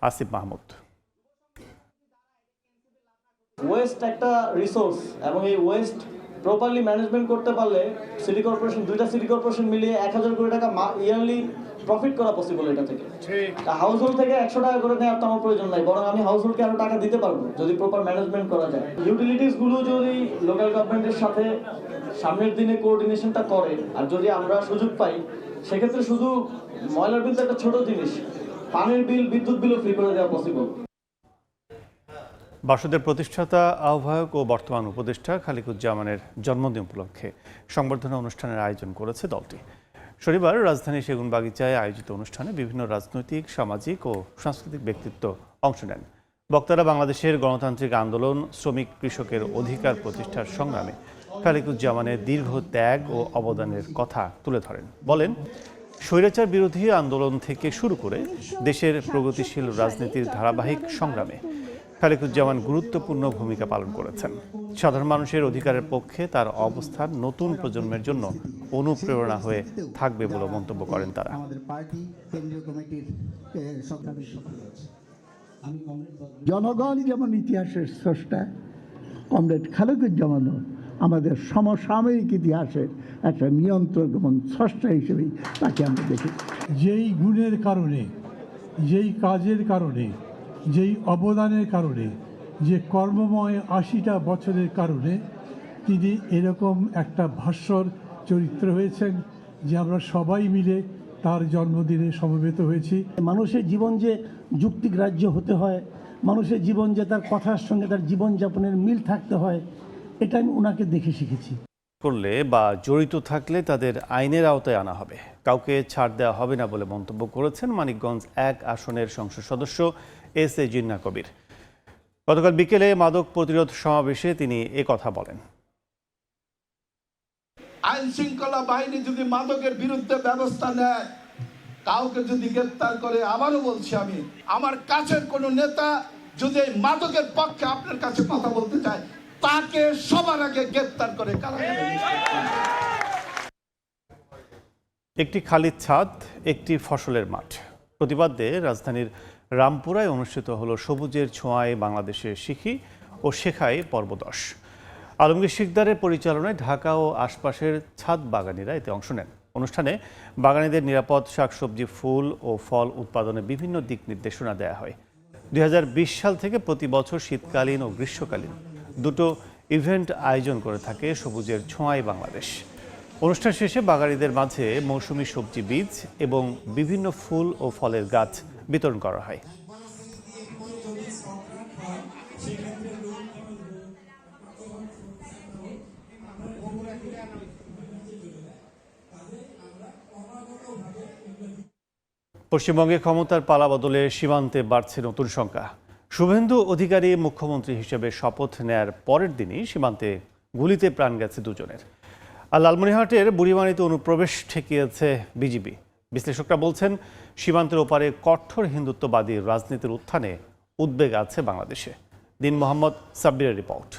আসিফ মাহমুদ। ওয়েস্ট একটা রিসোর্স এবং এই ওয়েস্ট প্রপারলি ম্যানেজমেন্ট করতে পারলে সিটি কর্পোরেশন, দুইটা সিটি কর্পোরেশন মিলিয়ে 1000 কোটি টাকা ইয়ারলি প্রফিট করা পসিবল এটা থেকে। হাউস হোল্ড থেকে 100 টাকা করে নেওয়ার তো আমার প্রয়োজন নাই, বরং আমি হাউস হোল্ডকে আরো টাকা দিতে পারবো যদি প্রপার ম্যানেজমেন্ট করা যায়। ইউটিলিটিস গুলো যদি লোকাল গভর্নমেন্টের সাথে সামনের দিনে কোঅর্ডিনেশনটা করে, আর যদি আমরা সুযোগ পাই, সেক্ষেত্রে শুধু ময়লার বিল তো একটা ছোট জিনিস, পানির বিল, বিদ্যুৎ বিলও ফ্রি করে দেওয়া পসিবল। বাসদের প্রতিষ্ঠাতা, আহ্বায়ক ও বর্তমান উপদেষ্টা খালিকুজ্জামানের জন্মদিন উপলক্ষে সংবর্ধনা অনুষ্ঠানের আয়োজন করেছে দলটি। শনিবার রাজধানীর সেগুনবাগিচায় আয়োজিত অনুষ্ঠানে বিভিন্ন রাজনৈতিক, সামাজিক ও সাংস্কৃতিক ব্যক্তিত্ব অংশ নেন। বক্তারা বাংলাদেশের গণতান্ত্রিক আন্দোলন, শ্রমিক কৃষকের অধিকার প্রতিষ্ঠার সংগ্রামে খালিকুজ্জামানের দীর্ঘ ত্যাগ ও অবদানের কথা তুলে ধরেন। বলেন, স্বৈরাচার বিরোধী আন্দোলন থেকে শুরু করে দেশের প্রগতিশীল রাজনীতির ধারাবাহিক সংগ্রামে খালিকুজ্জামান গুরুত্বপূর্ণ ভূমিকা পালন করেছেন। সাধারণ মানুষের অধিকারের পক্ষে তার অবস্থান নতুন প্রজন্মের জন্য অনুপ্রেরণা হয়ে থাকবে বলে মন্তব্য করেন তারা। জনগণ যেমন ইতিহাসের স্রষ্টা, কমরেড খালিকুজ্জামানও আমাদের সমসাময়িক ইতিহাসের একটা নিয়ন্ত্রক এবং স্রষ্টা হিসেবেই তাকে আমরা দেখি। যেই গুণের কারণে, যেই কাজের কারণে, যেই অবদানের কারণে, যে কর্মময় 80টা বছরের কারণে তিনি এরকম একটা ভাস্বর চরিত্র হয়েছেন যে আমরা সবাই মিলে তার জন্মদিনে সমবেত হয়েছি। মানুষের জীবন যে যুক্তিগ্রাহ্য হতে হয়, মানুষের জীবন যে তার কথার সঙ্গে তার জীবনযাপনের মিল থাকতে হয়, এটা আমি ওনাকে দেখে শিখেছি। করলে বা জড়িত থাকলে তাদের আইনের আওতায় আনা হবে, কাউকে ছাড় দেওয়া হবে না বলে মন্তব্য করেছেন মানিকগঞ্জ 1 আসনের সংসদ সদস্য এস.এ. জিন্না কবির। গতকাল বিকেলে মাদক প্রতিরোধ সমাবেশে তিনি কথা বলেন। আইন শৃঙ্খলা বাহিনী যদি মাদকের বিরুদ্ধে ব্যবস্থা নেয়, কাউকে যদি গ্রেপ্তার করে, আবারও বলছি, আমি আমার কাছের কোনো নেতা যদি এই মাদকের পক্ষে আপনার কাছে কথা বলতে চায়, তাকে সবার আগে গ্রেপ্তার করে কারাগারে। একটি খালি ছাদ, একটি ফসলের মাঠ প্রতিবাদে রাজধানীর রামপুরায় অনুষ্ঠিত হলো সবুজের ছোঁয়ায় বাংলাদেশের শিখি ও শেখায় পর্ব 10। আলমগীর শিকদারের পরিচালনায় ঢাকা ও আশপাশের ছাদ বাগানিরা এতে অংশ নেন। অনুষ্ঠানে বাগানীদের নিরাপদ শাকসবজি, ফুল ও ফল উৎপাদনের বিভিন্ন দিক নির্দেশনা দেওয়া হয়। 2020 সাল থেকে প্রতি বছর শীতকালীন ও গ্রীষ্মকালীন দুটো ইভেন্ট আয়োজন করে থাকে সবুজের ছোঁয়ায় বাংলাদেশ। অনুষ্ঠান শেষে বাগানীদের মাঝে মৌসুমী সবজি বীজ এবং বিভিন্ন ফুল ও ফলের গাছ বিতরণ করা হয়। পশ্চিমবঙ্গে ক্ষমতার পালাবদলে সীমান্তে বাড়ছে নতুন সংখ্যা। শুভেন্দু অধিকারী মুখ্যমন্ত্রী হিসেবে শপথ নেয়ার পরের দিনই সীমান্তে গুলিতে প্রাণ গেছে দুজনের। আর লালমনিরহাটের বুড়িমারিতে অনুপ্রবেশ ঠেকিয়েছে বিজিবি। বিশ্লেষকরা বলছেন, সীমান্তের ওপারে কঠোর হিন্দুত্ববাদী রাজনীতির উত্থানে উদ্বেগ আছে বাংলাদেশে। দিন মোহাম্মদ সাব্বিরের রিপোর্ট।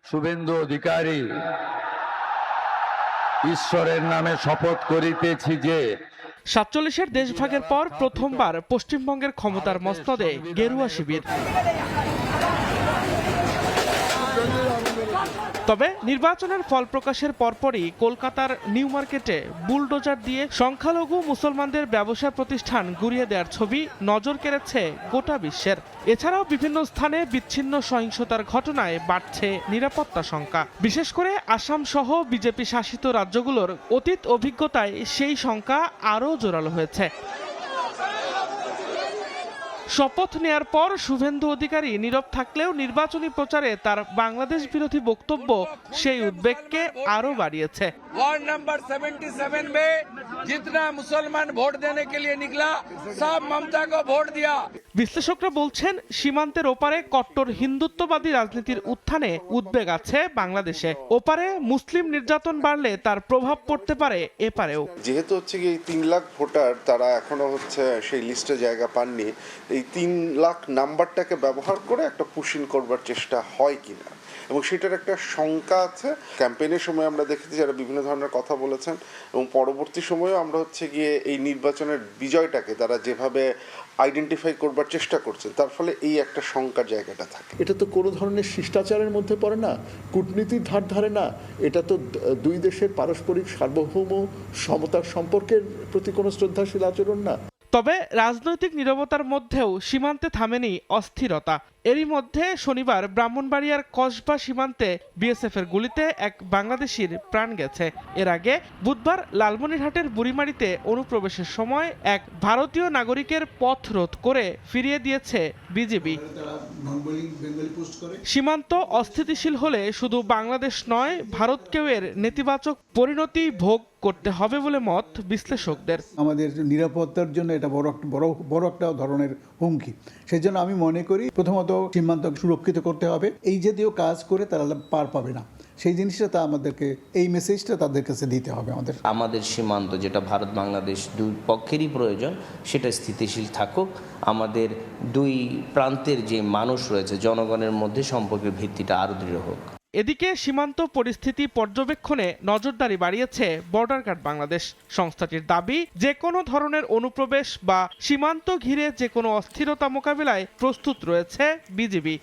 শুভেন্দু অধিকারী ঈশ্বরের নামে শপথ করিতেছি যে 47-এর দেশভাগের পর প্রথমবার পশ্চিমবঙ্গের ক্ষমতার মসনদে গেরুয়া শিবির। তবে নির্বাচনের ফল প্রকাশের পরপরই কলকাতার নিউ মার্কেটে বুলডোজার দিয়ে সংখ্যালঘু মুসলমানদের ব্যবসা প্রতিষ্ঠান গুড়িয়ে দেওয়ার ছবি নজর কেড়েছে গোটা বিশ্বের। এছাড়াও বিভিন্ন স্থানে বিচ্ছিন্ন সহিংসতার ঘটনায় বাড়ছে নিরাপত্তা শঙ্কা। বিশেষ করে আসাম সহ বিজেপি শাসিত রাজ্যগুলোর অতীত অভিজ্ঞতায় সেই শঙ্কা আরও জোরালো হয়েছে। শপথ নেয়ার পর শুভেন্দু অধিকারী নীরব থাকলেও নির্বাচনী প্রচারে তার বাংলাদেশ বিরোধী বক্তব্য সেই উদ্বেগকে আরো বাড়িয়েছে। वार्ड नंबर 77 में जितना मुसलमान वोट देने के लिए निकला सब ममता को वोट दिया। বিশ্লেষকরা বলছেন সীমান্তের ওপারে কট্টর হিন্দুত্ববাদী রাজনীতির উত্থানে উদ্বেগ আছে বাংলাদেশে। ওপারে মুসলিম নির্যাতন বাড়লে তার প্রভাব পড়তে পারে এপারেও। যেহেতু হচ্ছে কি 3 লাখ ভোটার তারা এখনো হচ্ছে সেই লিস্টে জায়গা পাননি, এই 3 লাখ নাম্বারটাকে ব্যবহার করে একটা পুশিং করবার চেষ্টা হয় কিনা এবং সেটার একটা শঙ্কা আছে। ক্যাম্পেইনের সময় আমরা দেখেছি যারা বিভিন্ন ধরনের কথা বলেছেন এবং পরবর্তী সময়েও আমরা হচ্ছে গিয়ে এই নির্বাচনের বিজয়টাকে তারা যেভাবে আইডেন্টিফাই করবার চেষ্টা করছেন তার ফলে এই একটা শঙ্কার জায়গাটা থাকে। এটা তো কোনো ধরনের শিষ্টাচারের মধ্যে পড়ে না, কূটনীতির ধার ধারে না, এটা তো দুই দেশের পারস্পরিক সার্বভৌম সমতার সম্পর্কের প্রতি কোনো শ্রদ্ধাশীল আচরণ না। তবে রাজনৈতিক নীরবতার মধ্যেও সীমান্তে থামেনি অস্থিরতা। এরই মধ্যে শনিবার ব্রাহ্মণবাড়িয়ার কসবা সীমান্তে বিএসএফ এর গুলিতে এক বাংলাদেশির প্রাণ গেছে। এর আগে বুধবার লালমনিরহাটের বুড়িমারিতে অনুপ্রবেশের সময় এক ভারতীয় নাগরিকের পথ রোধ করে ফিরিয়ে দিয়েছে বিজিবি। সীমান্ত অস্থিতিশীল হলে শুধু বাংলাদেশ নয়, ভারতকেও এর নেতিবাচক পরিণতি ভোগ করতে হবে বলে মত বিশ্লেষকদের। আমাদের নিরাপত্তার জন্য এটা বড় একটা ধরনের হুমকি। সেই জন্য আমি মনে করি প্রথমত সীমান্ত সুরক্ষিত করতে হবে। এই জাতীয় কাজ করে তারা পার পাবে না, সেই জিনিসটা আমাদেরকে, এই মেসেজটা তাদের কাছে দিতে হবে। আমাদের সীমান্ত যেটা ভারত বাংলাদেশ দুই পক্ষেরই প্রয়োজন সেটা স্থিতিশীল থাকুক। আমাদের দুই প্রান্তের যে মানুষ রয়েছে জনগণের মধ্যে সম্পর্কের ভিত্তিটা আরও দৃঢ় হোক। এদিকে সীমান্ত পরিস্থিতি পর্যবেক্ষণে নজরদারি বাড়িয়েছে বর্ডার গার্ড বাংলাদেশ। সংস্থাটির দাবি, যে কোনো ধরনের অনুপ্রবেশ বা সীমান্ত ঘিরে যে কোনো অস্থিরতা মোকাবিলায় প্রস্তুত রয়েছে বিজিবি।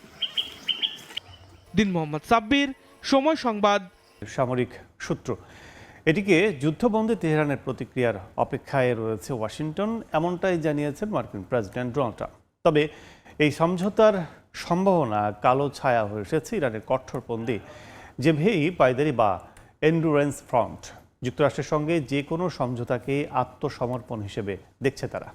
দিন মোহাম্মদ সাব্বির, সময় সংবাদ। সামরিক সূত্র এটিকে যুদ্ধবন্ধে তেহরানের প্রতিক্রিয়ার অপেক্ষায় রয়েছে ওয়াশিংটন, এমনটাই জানিয়েছেন মার্কিন প্রেসিডেন্ট ডোনাল্ড ট্রাম্প। তবে এই সমঝোতার সম্ভাবনা কালো ছায়া হয়ে এসেছে ইরানের কঠোরপন্থী জেভেই পায়দারি বা এন্ডুরেন্স ফ্রন্ট। যুক্তরাষ্ট্রের সঙ্গে যে কোনো সমঝোতাকে আত্মসমর্পণ হিসেবে দেখছে তারা।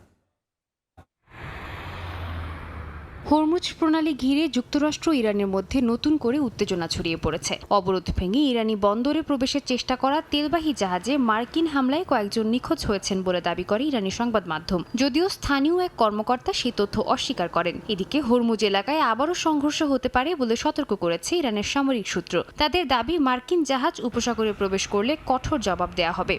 হরমুজ প্রণালী ঘিরে যুক্তরাষ্ট্র ও ইরানের মধ্যে নতুন করে উত্তেজনা ছড়িয়ে পড়েছে। অবরোধ ভেঙে ইরানি বন্দরে প্রবেশের চেষ্টা করা তেলবাহী জাহাজে মার্কিন হামলায় কয়েকজন নিখোঁজ হয়েছেন বলে দাবি করে ইরানি সংবাদ মাধ্যম, যদিও স্থানীয় এক কর্মকর্তা সেই তথ্য অস্বীকার করেন। এদিকে হরমুজ এলাকায় আবারও সংঘর্ষ হতে পারে বলে সতর্ক করেছে ইরানের সামরিক সূত্র। তাদের দাবি, মার্কিন জাহাজ উপসাগরে প্রবেশ করলে কঠোর জবাব দেওয়া হবে।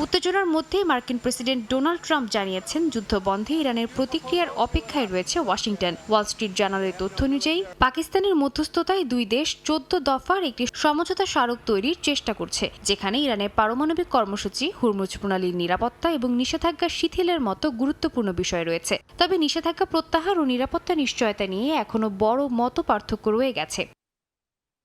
উত্তেজনার মধ্যে মার্কিন প্রেসিডেন্ট ডোনাল্ড ট্রাম্প জানিয়েছেন যুদ্ধ বন্ধে ইরানের প্রতিক্রিয়ার অপেক্ষায় রয়েছে ওয়াশিংটন। ওয়াল স্ট্রিট জার্নালের তথ্য অনুযায়ী পাকিস্তানের মধ্যস্থতায় দুই দেশ 14 দফার একটি সমঝোতা স্মারক তৈরির চেষ্টা করছে, যেখানে ইরানের পারমাণবিক কর্মসূচি, হরমুজ প্রণালীর নিরাপত্তা এবং নিষেধাজ্ঞা শিথিলের মতো গুরুত্বপূর্ণ বিষয় রয়েছে। তবে নিষেধাজ্ঞা প্রত্যাহার ও নিরাপত্তা নিশ্চয়তা নিয়ে এখনো বড় মত পার্থক্য রয়ে গেছে।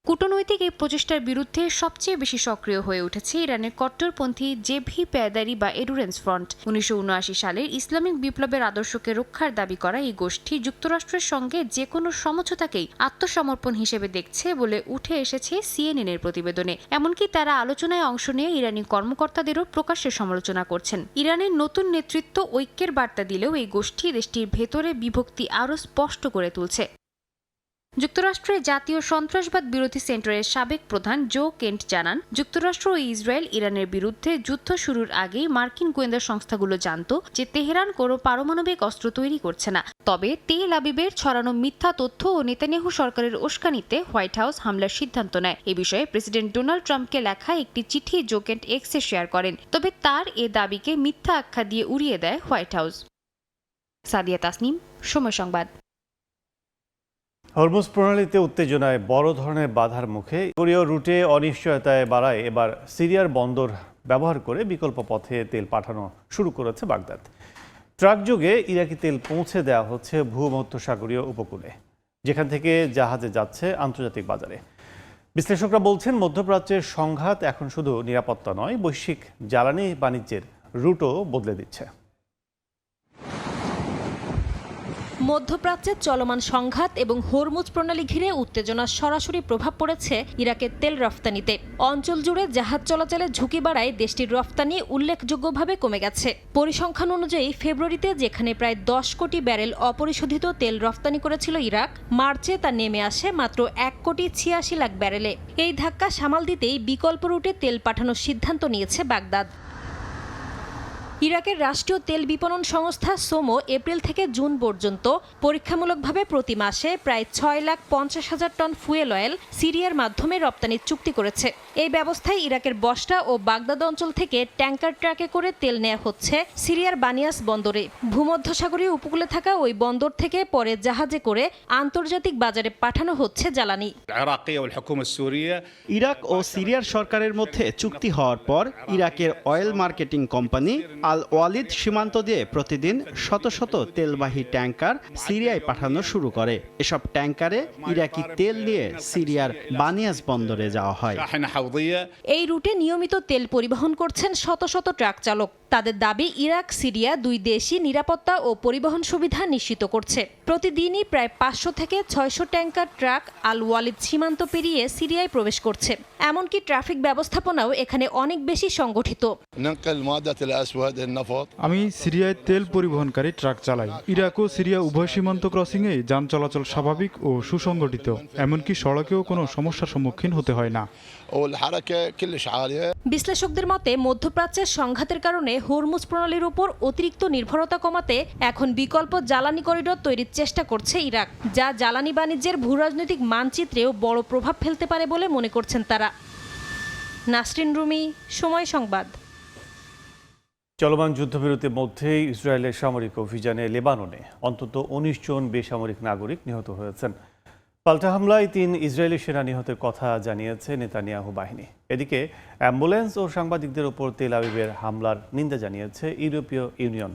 কূটনৈতিক এই প্রচেষ্টার বিরুদ্ধে সবচেয়ে বেশি সক্রিয় হয়ে উঠেছে ইরানের কট্টরপন্থী জেভি পায়দারি বা এন্ডুরেন্স ফ্রন্ট। 1979 সালের ইসলামিক বিপ্লবের আদর্শকে রক্ষার দাবি করা এই গোষ্ঠী যুক্তরাষ্ট্রের সঙ্গে যে কোনো সমঝোতাকেই আত্মসমর্পণ হিসেবে দেখছে বলে উঠে এসেছে CNN-এর প্রতিবেদনে। এমনকি তারা আলোচনায় অংশ নিয়ে ইরানি কর্মকর্তাদেরও প্রকাশ্যে সমালোচনা করছেন। ইরানের নতুন নেতৃত্ব ঐক্যের বার্তা দিলেও এই গোষ্ঠী দেশটির ভেতরে বিভক্তি আরও স্পষ্ট করে তুলছে। যুক্তরাষ্ট্রের জাতীয় সন্ত্রাসবাদ বিরোধী সেন্টারের সাবেক প্রধান জো কেন্ট জানান, যুক্তরাষ্ট্র ও ইসরায়েল ইরানের বিরুদ্ধে যুদ্ধ শুরুর আগেই মার্কিন গোয়েন্দা সংস্থাগুলো জানত যে তেহরান কোনো পারমাণবিক অস্ত্র তৈরি করছে না। তবে তেল আবিবের ছড়ানো মিথ্যা তথ্য ও নেতানিয়াহু সরকারের উস্কানিতে হোয়াইট হাউস হামলার সিদ্ধান্ত নেয়। এ বিষয়ে প্রেসিডেন্ট ডোনাল্ড ট্রাম্পকে লেখা একটি চিঠি জো কেন্ট এক্সে শেয়ার করেন। তবে তার এ দাবিকে মিথ্যা আখ্যা দিয়ে উড়িয়ে দেয় হোয়াইট হাউস। সাদিয়া তাসনিম, সময় সংবাদ। হরমুজ প্রণালীতে উত্তেজনায় বড় ধরনের বাধার মুখে কোরীয় রুটে অনিশ্চয়তায় বাড়ায় এবার সিরিয়ার বন্দর ব্যবহার করে বিকল্প পথে তেল পাঠানো শুরু করেছে বাগদাদ। ট্রাক যোগে ইরাকি তেল পৌঁছে দেওয়া হচ্ছে ভূমধ্যসাগরীয় উপকূলে, যেখান থেকে জাহাজে যাচ্ছে আন্তর্জাতিক বাজারে। বিশ্লেষকরা বলছেন মধ্যপ্রাচ্যের সংঘাত এখন শুধু নিরাপত্তা নয়, বৈশ্বিক জ্বালানি বাণিজ্যের রুটও বদলে দিচ্ছে। মধ্যপ্রাচ্যের চলমান সংঘাত এবং হরমুজ প্রণালী ঘিরে উত্তেজনার সরাসরি প্রভাব পড়েছে ইরাকের তেল রফতানিতে। অঞ্চল জুড়ে জাহাজ চলাচলের ঝুঁকি বাড়ায় দেশটির রফতানি উল্লেখযোগ্যভাবে কমে গেছে। পরিসংখ্যান অনুযায়ী ফেব্রুয়ারিতে যেখানে প্রায় 10 কোটি ব্যারেল অপরিশোধিত তেল রফতানি করেছিল ইরাক, মার্চে তা নেমে আসে মাত্র 1,86,00,000 ব্যারেলে। এই ধাক্কা সামাল দিতেই বিকল্প রুটে তেল পাঠানোর সিদ্ধান্ত নিয়েছে বাগদাদ। ইরাকের রাষ্ট্রীয় তেল বিপণন সংস্থা সোমো এপ্রিল থেকে জুন পর্যন্ত পরীক্ষামূলকভাবে প্রতি মাসে প্রায় 6,50,000 টন ফুয়েল অয়েল সিরিয়ার মাধ্যমে রপ্তানির চুক্তি করেছে। এই ব্যবস্থায় ইরাকের বসরা ও বাগদাদ অঞ্চল থেকে ট্যাঙ্কার ট্রাকে করে তেল নেওয়া হচ্ছে সিরিয়ার বানিয়াস বন্দরে। ভূমধ্যসাগরীয় উপকূলে থাকা ওই বন্দর থেকে পরে জাহাজে করে আন্তর্জাতিক বাজারে পাঠানো হচ্ছে জ্বালানি। ইরাক ও সিরিয়ার সরকারের মধ্যে চুক্তি হওয়ার পর ইরাকের অয়েল মার্কেটিং কোম্পানি আল ওয়ালিদ সীমান্ত দিয়ে প্রতিদিন শত শত তেলবাহী ট্যাঙ্কার সিরিয়ায় পাঠানো শুরু করে। এসব ট্যাঙ্কারে ইরাকি তেল নিয়ে সিরিয়ার বানিয়াস বন্দরে যাওয়া হয়। এই রুটে নিয়মিত তেল পরিবহন করছেন শত শত ট্রাক চালক। তাদের দাবি, ইরাক সিরিয়া দুই দেশই নিরাপত্তা ও পরিবহন সুবিধা নিশ্চিত করছে। প্রতিদিনই প্রায় 500 থেকে 600 ট্যাঙ্কার ট্রাক আল ওয়ালিদ সীমান্ত পেরিয়ে সিরিয়ায় প্রবেশ করছে। এমনকি ট্রাফিক ব্যবস্থাপনাও এখানে অনেক বেশি সংগঠিত। আমি সিরিয়ায় তেল পরিবহনকারী ট্রাক চালাই। ইরাক ও সিরিয়া উভয় সীমান্ত ক্রসিংয়ে যান চলাচল স্বাভাবিক ও সুসংগঠিত, এমনকি সড়কেও কোনো সমস্যার সম্মুখীন হতে হয় না। বিশ্লেষকদের মতে মধ্যপ্রাচ্যের সংঘাতের কারণে হরমুজ প্রণালীর উপর অতিরিক্ত নির্ভরতা কমাতে এখন বিকল্প জ্বালানি করিডর তৈরির চেষ্টা করছে ইরাক, যা জ্বালানি বাণিজ্যের ভূরাজনৈতিক মানচিত্রেও বড় প্রভাব ফেলতে পারে বলে মনে করছেন তারা। নাসরিন রুমি, সময় সংবাদ। চলমান যুদ্ধবিরতির মধ্যেই ইসরায়েলের সামরিক অভিযানে লেবাননে অন্তত 19 জন বেসামরিক নাগরিক নিহত হয়েছেন। পাল্টা হামলায় 3 ইসরায়েলি সেনা নিহতের কথা জানিয়েছে নেতানিয়াহু বাহিনী। এদিকে অ্যাম্বুলেন্স ও সাংবাদিকদের ওপর তেল আবিবের হামলার নিন্দা জানিয়েছে ইউরোপীয় ইউনিয়ন।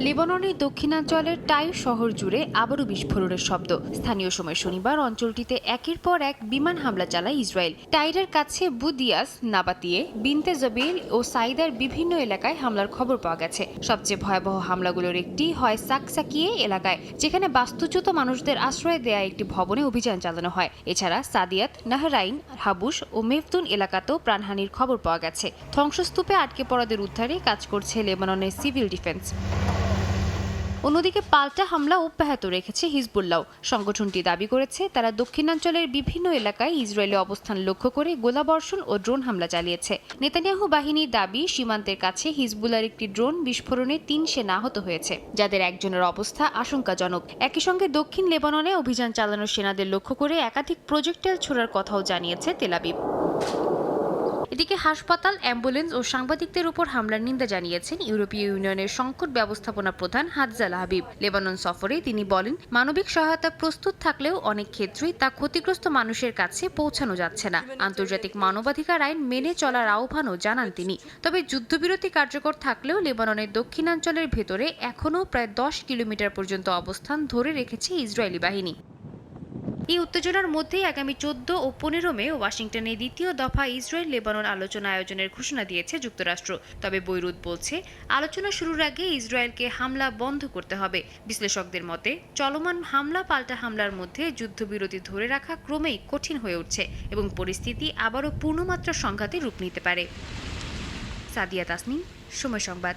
লেবাননের দক্ষিণাঞ্চলের টাইর শহর জুড়ে আবারও বিস্ফোরণের শব্দ। স্থানীয় সময় শনিবার অঞ্চলটিতে একের পর এক বিমান হামলা চালায় ইসরায়েল। টাইরের কাছে বুদিয়াস, নাবাতিয়ে, বিনতে জবিল ও সাইদার বিভিন্ন এলাকায় হামলার খবর পাওয়া গেছে। সবচেয়ে ভয়াবহ হামলাগুলোর একটি হয় সাকসাকিয়ে এলাকায়, যেখানে বাস্তুচ্যুত মানুষদের আশ্রয় দেয়া একটি ভবনে অভিযান চালানো হয়। এছাড়া সাদিয়াত, নাহরাইন, হাবুস ও মেফতুন এলাকাতেও প্রাণহানির খবর পাওয়া গেছে। ধ্বংসস্তূপে আটকে পড়াদের উদ্ধারে কাজ করছে লেবাননের সিভিল ডিফেন্স। অন্যদিকে পাল্টা হামলা অব্যাহত রেখেছে হিজবুল্লাহ। সংগঠনটি দাবি করেছে তারা দক্ষিণাঞ্চলের বিভিন্ন এলাকায় ইসরায়েলি অবস্থান লক্ষ্য করে গোলাবর্ষণ ও ড্রোন হামলা চালিয়েছে। নেতানিয়াহু বাহিনীর দাবি, সীমান্তের কাছে হিজবুল্লাহর একটি ড্রোন বিস্ফোরণে 3 সেনা আহত হয়েছে, যাদের একজনের অবস্থা আশঙ্কাজনক। একই সঙ্গে দক্ষিণ লেবাননে অভিযান চালানো সেনাদের লক্ষ্য করে একাধিক প্রজেক্টাইল ছোড়ার কথাও জানিয়েছে তেল আবিব। এদিকে হাসপাতাল, অ্যাম্বুলেন্স ও সাংবাদিকদের উপর হামলার নিন্দা জানিয়েছেন ইউরোপীয় ইউনিয়নের সংকট ব্যবস্থাপনা প্রধান হাদজাল হাবিব। লেবানন সফরে তিনি বলেন, মানবিক সহায়তা প্রস্তুত থাকলেও অনেক ক্ষেত্রেই তা ক্ষতিগ্রস্ত মানুষের কাছে পৌঁছানো যাচ্ছে না। আন্তর্জাতিক মানবাধিকার আইন মেনে চলার আহ্বানও জানান তিনি। তবে যুদ্ধবিরতি কার্যকর থাকলেও লেবাননের দক্ষিণাঞ্চলের ভেতরে এখনও প্রায় 10 কিলোমিটার পর্যন্ত অবস্থান ধরে রেখেছে ইসরায়েলি বাহিনী। এই উত্তেজনার মধ্যেই আগামী 14 ও 15 মে ওয়াশিংটনে দ্বিতীয় দফা ইসরায়েল লেবানন আলোচনা আয়োজনের ঘোষণা দিয়েছে যুক্তরাষ্ট্র। তবে বৈরুত বলছে, আলোচনা শুরুর আগে ইসরায়েলকে হামলা বন্ধ করতে হবে। বিশ্লেষকদের মতে, চলমান হামলা পাল্টা হামলার মধ্যে যুদ্ধবিরতি ধরে রাখা ক্রমেই কঠিন হয়ে উঠছে এবং পরিস্থিতি আবারও পূর্ণমাত্রার সংঘাতে রূপ নিতে পারে। সাদিয়া তাসনিম, সময় সংবাদ।